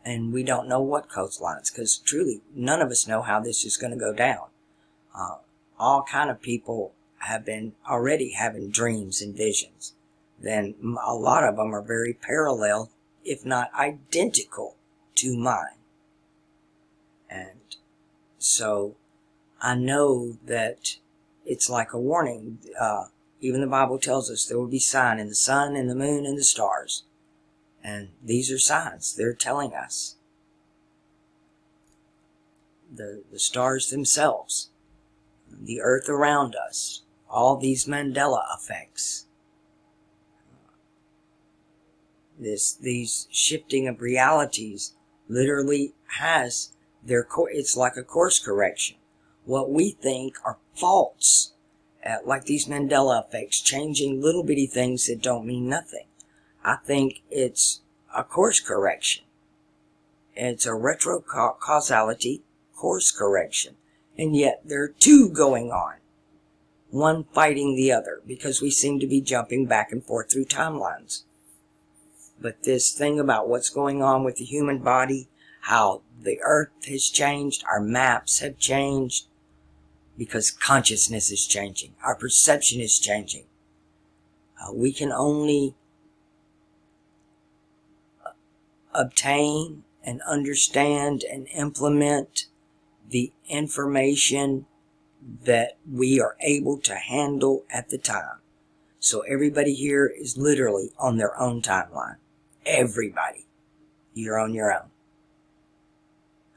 And we don't know what coastlines, because truly, none of us know how this is going to go down. All kind of people have been already having dreams and visions. Then a lot of them are very parallel, if not identical, to mine. And so I know that it's like a warning. Even the Bible tells us there will be sign in the sun and the moon and the stars. And these are signs. They're telling us. The stars themselves, the earth around us, all these Mandela effects, these shifting of realities literally has their it's like a course correction. What we think are faults, like these Mandela effects, changing little bitty things that don't mean nothing. I think it's a course correction. It's a retro causality course correction. And yet there are two going on. One fighting the other, because we seem to be jumping back and forth through timelines. But this thing about what's going on with the human body, how the earth has changed, our maps have changed, because consciousness is changing. Our perception is changing. We can only obtain and understand and implement the information that we are able to handle at the time. So everybody here is literally on their own timeline. Everybody. You're on your own.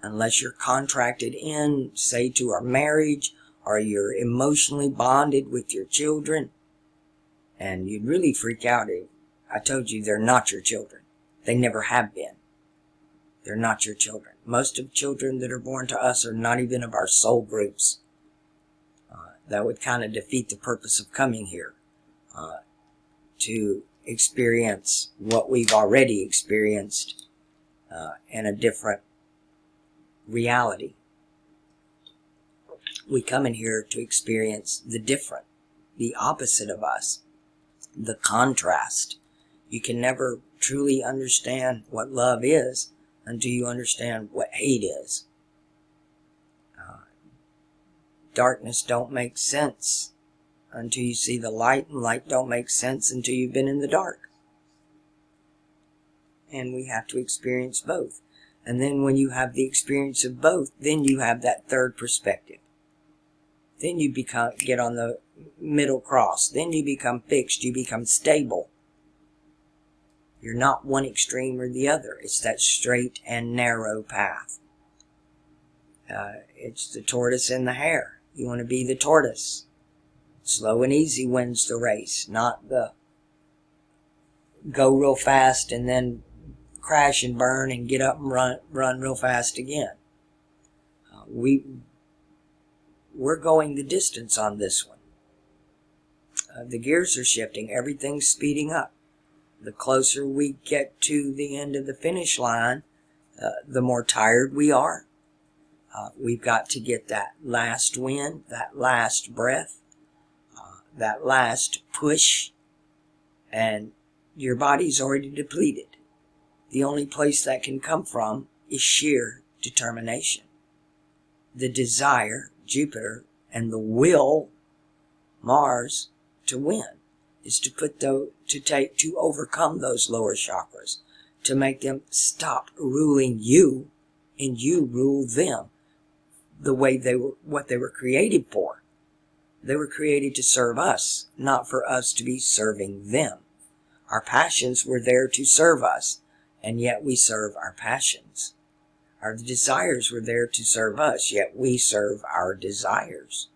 Unless you're contracted in, say, to a marriage, or you're emotionally bonded with your children, and you'd really freak out if I told you they're not your children. They never have been. They're not your children. Most of children that are born to us are not even of our soul groups. That would kind of defeat the purpose of coming here, to experience what we've already experienced in a different reality. We come in here to experience the different, the opposite of us, the contrast. You can never truly understand what love is until you understand what hate is. Darkness don't make sense until you see the light, and light don't make sense until you've been in the dark. And we have to experience both. And then when you have the experience of both, then you have that third perspective. Then you get on the middle cross. Then you become fixed. You become stable. You're not one extreme or the other. It's that straight and narrow path. It's the tortoise and the hare. You want to be the tortoise. Slow and easy wins the race, not the go real fast and then crash and burn and get up and run real fast again. We're going the distance on this one. The gears are shifting. Everything's speeding up. The closer we get to the end of the finish line, the more tired we are. We've got to get that last wind, that last breath, that last push, and your body's already depleted. The only place that can come from is sheer determination. The desire, Jupiter, and the will, Mars, to win is to overcome those lower chakras, to make them stop ruling you and you rule them the way what they were created for. They were created to serve us, not for us to be serving them. Our passions were there to serve us, and yet we serve our passions. Our desires were there to serve us, yet we serve our desires.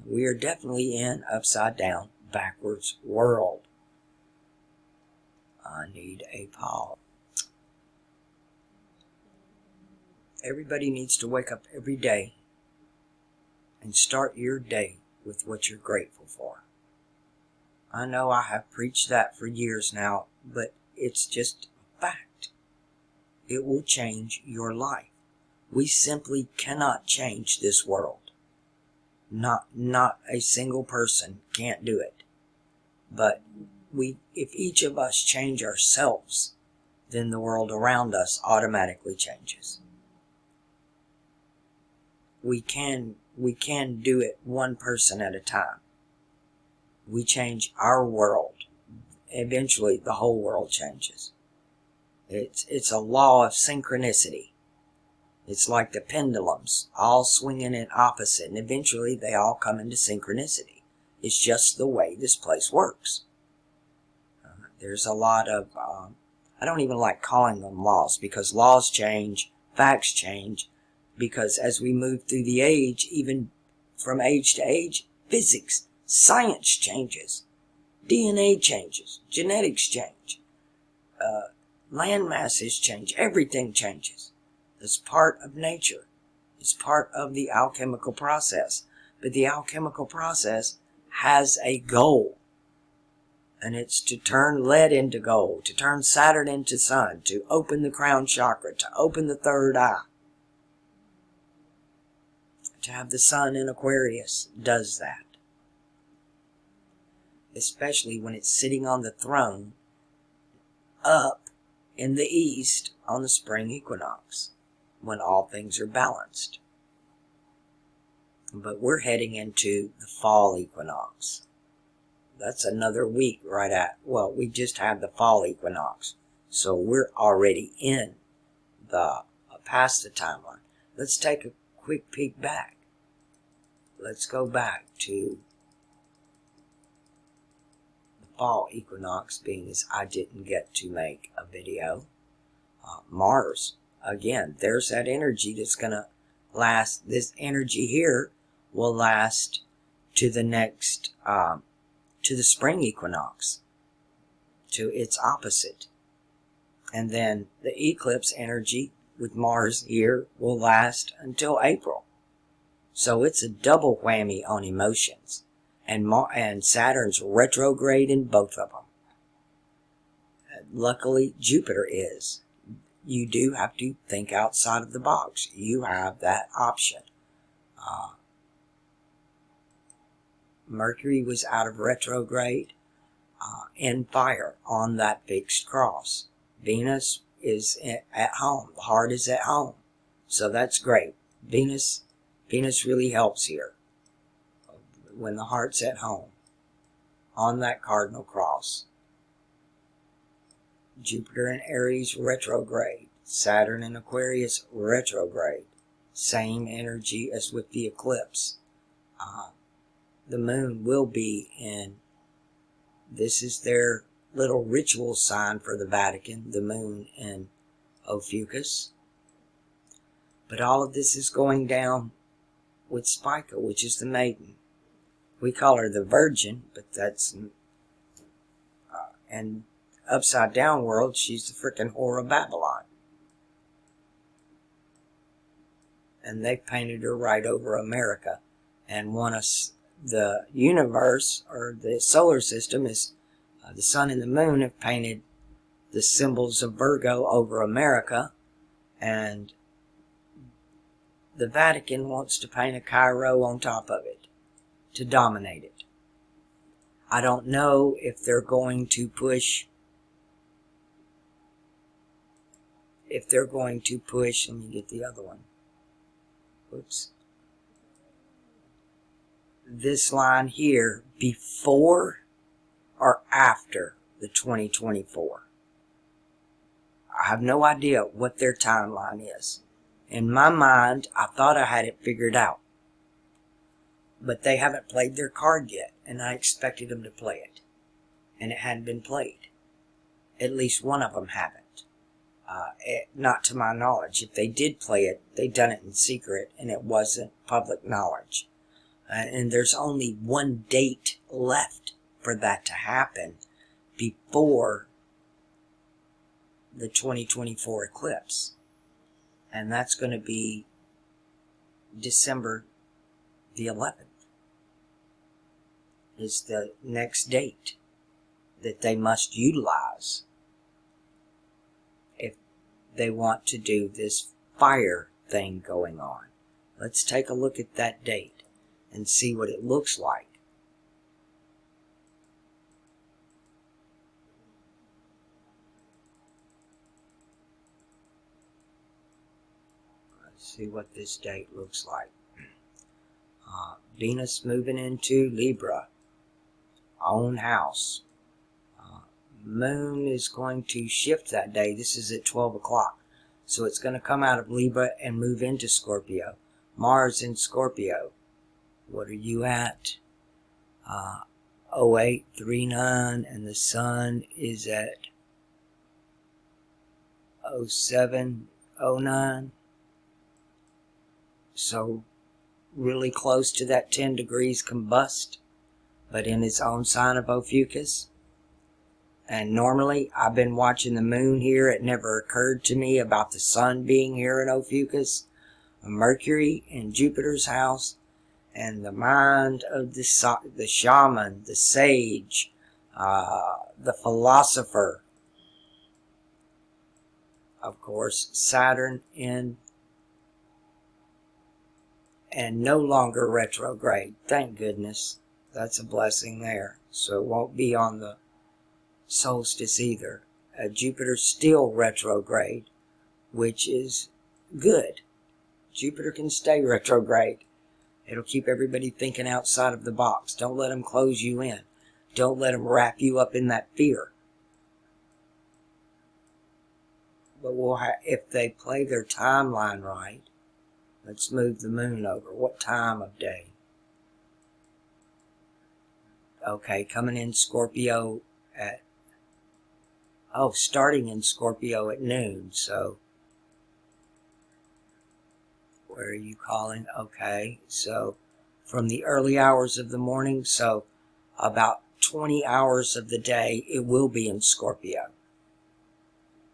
We are definitely in upside down, backwards world. I need a pause. Everybody needs to wake up every day and start your day with what you're grateful for. I know I have preached that for years now, but it's just a fact. It will change your life. We simply cannot change this world. Not a single person can't do it. But if each of us change ourselves, then the world around us automatically changes. We can do it one person at a time. We change our world. Eventually, the whole world changes. It's a law of synchronicity. It's like the pendulums, all swinging in opposite, and eventually they all come into synchronicity. It's just the way this place works. There's a lot of, I don't even like calling them laws, because laws change, facts change, because as we move through the age, even from age to age, physics, science changes, DNA changes, genetics change, land masses change, everything changes. It's part of nature. It's part of the alchemical process. But the alchemical process has a goal. And it's to turn lead into gold, to turn Saturn into sun, to open the crown chakra, to open the third eye. To have the sun in Aquarius does that. Especially when it's sitting on the throne up in the east on the spring equinox, when all things are balanced. But we're heading into the fall equinox. That's another week right at, well, we just had the fall equinox. So we're already in the, past the timeline. Let's take a quick peek back. Let's go back to the fall equinox, being as I didn't get to make a video. Mars, again, there's that energy that's going to last. This energy here will last to the next, to the spring equinox, to its opposite. And then the eclipse energy with Mars here will last until April. So it's a double whammy on emotions. And Saturn's retrograde in both of them. Luckily, Jupiter is. You do have to think outside of the box. You have that option. Mercury was out of retrograde in fire on that fixed cross. Venus is at home. The heart is at home. So that's great. Venus really helps here. When the heart's at home. On that cardinal cross. Jupiter in Aries retrograde. Saturn in Aquarius retrograde. Same energy as with the eclipse. The moon will be in, this is their little ritual sign for the Vatican, the moon in Ophiuchus. But all of this is going down with Spica, which is the maiden. We call her the Virgin, but that's, and upside down world, she's the frickin' whore of Babylon. And they painted her right over America. And the universe, or the solar system, is the sun and the moon have painted the symbols of Virgo over America. And the Vatican wants to paint a Cairo on top of it to dominate it. I don't know if they're going to push, let me get the other one. Oops. This line here, before or after the 2024. I have no idea what their timeline is. In my mind, I thought I had it figured out. But they haven't played their card yet, and I expected them to play it. And it hadn't been played. At least one of them haven't. Not to my knowledge. If they did play it, they done it in secret, and it wasn't public knowledge. And there's only one date left for that to happen before the 2024 eclipse. And that's going to be December the 11th. Is the next date that they must utilize if they want to do this fire thing going on. Let's take a look at that date and see what it looks like. Let's see what this date looks like. Venus moving into Libra, own house. Moon is going to shift that day. This is at 12 o'clock. So it's going to come out of Libra and move into Scorpio. Mars in Scorpio. What are you at? 0839, and the sun is at 0709. So really close to that 10 degrees combust, but in its own sign of Ophiuchus. And normally, I've been watching the moon here. It never occurred to me about the sun being here in Ophiuchus. Mercury in Jupiter's house. And the mind of the shaman, the sage, the philosopher. Of course, Saturn in, and no longer retrograde. Thank goodness. That's a blessing there. So it won't be on the solstice either. Jupiter's still retrograde, which is good. Jupiter can stay retrograde. It'll keep everybody thinking outside of the box. Don't let them close you in. Don't let them wrap you up in that fear. But if they play their timeline right, let's move the moon over. What time of day? Okay, coming in Scorpio at, starting in Scorpio at noon. So, where are you calling? Okay, so from the early hours of the morning, so about 20 hours of the day, it will be in Scorpio.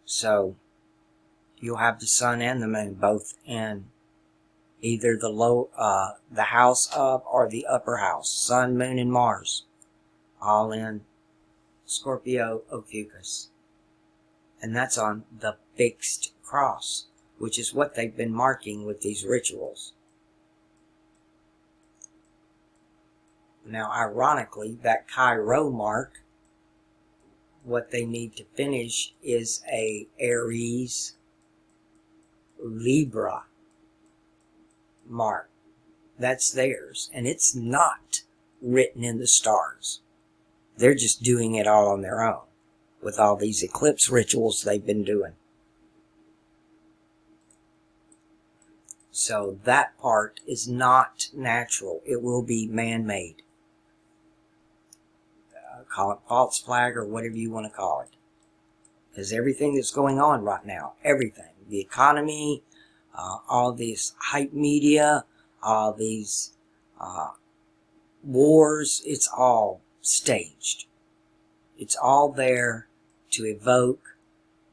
So, you'll have the sun and the moon both in either the house of or the upper house. Sun, moon, and Mars, all in Scorpio Ophiuchus. And that's on the fixed cross, which is what they've been marking with these rituals. Now, ironically, that Chi-Rho mark, what they need to finish is a Aries Libra mark. That's theirs, and it's not written in the stars. They're just doing it all on their own with all these eclipse rituals they've been doing. So that part is not natural. It will be man-made. Call it false flag or whatever you want to call it. Because everything that's going on right now, everything, the economy, all these hype media, all these wars, it's all staged. It's all there to evoke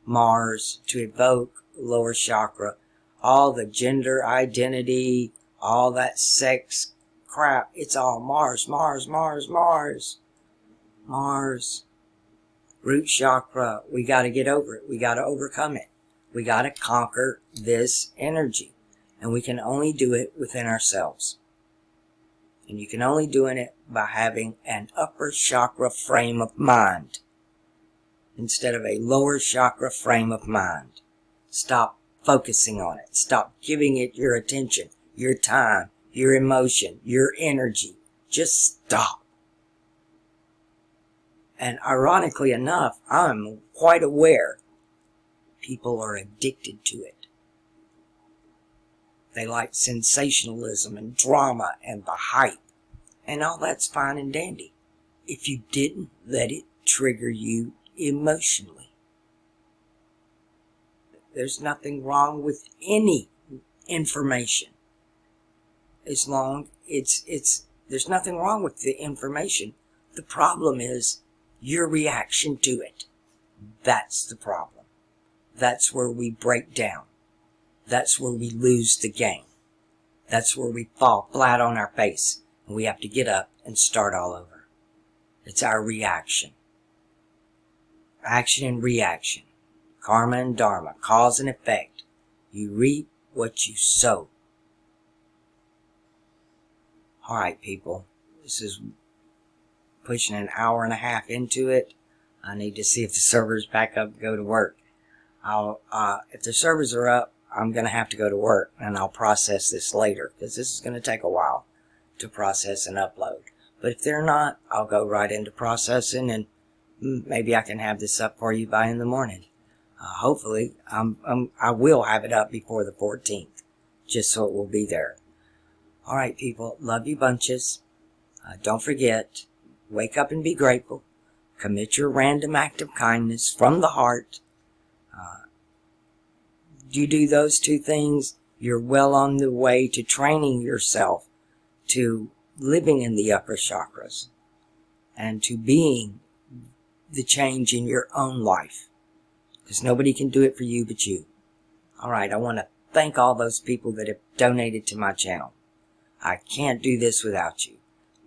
Mars, to evoke lower chakra, all the gender identity, all that sex crap. It's all Mars, Mars, Mars, Mars, Mars. Root chakra, we got to get over it. We got to overcome it. We got to conquer this energy. And we can only do it within ourselves. And you can only do it by having an upper chakra frame of mind instead of a lower chakra frame of mind. Stop focusing on it. Stop giving it your attention, your time, your emotion, your energy. Just stop. And ironically enough, I'm quite aware people are addicted to it. They like sensationalism and drama and the hype. And all that's fine and dandy, if you didn't let it trigger you emotionally. There's nothing wrong with any information. As long there's nothing wrong with the information. The problem is your reaction to it. That's the problem. That's where we break down. That's where we lose the game. That's where we fall flat on our face and we have to get up and start all over. It's our reaction. Action and reaction. Karma and dharma. Cause and effect. You reap what you sow. Alright, people. This is pushing an hour and a half into it. I need to see if the server's back up and go to work. If the servers are up, I'm going to have to go to work, and I'll process this later, because this is going to take a while to process and upload. But if they're not, I'll go right into processing, and maybe I can have this up for you by in the morning. Hopefully, I will have it up before the 14th, just so it will be there. Alright, people, love you bunches. Don't forget, wake up and be grateful. Commit your random act of kindness from the heart. You do those two things, you're well on the way to training yourself to living in the upper chakras and to being the change in your own life. Because nobody can do it for you but you. Alright, I want to thank all those people that have donated to my channel. I can't do this without you.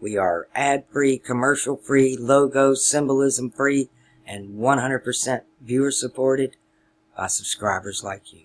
We are ad-free, commercial-free, logo, symbolism-free, and 100% viewer-supported by subscribers like you.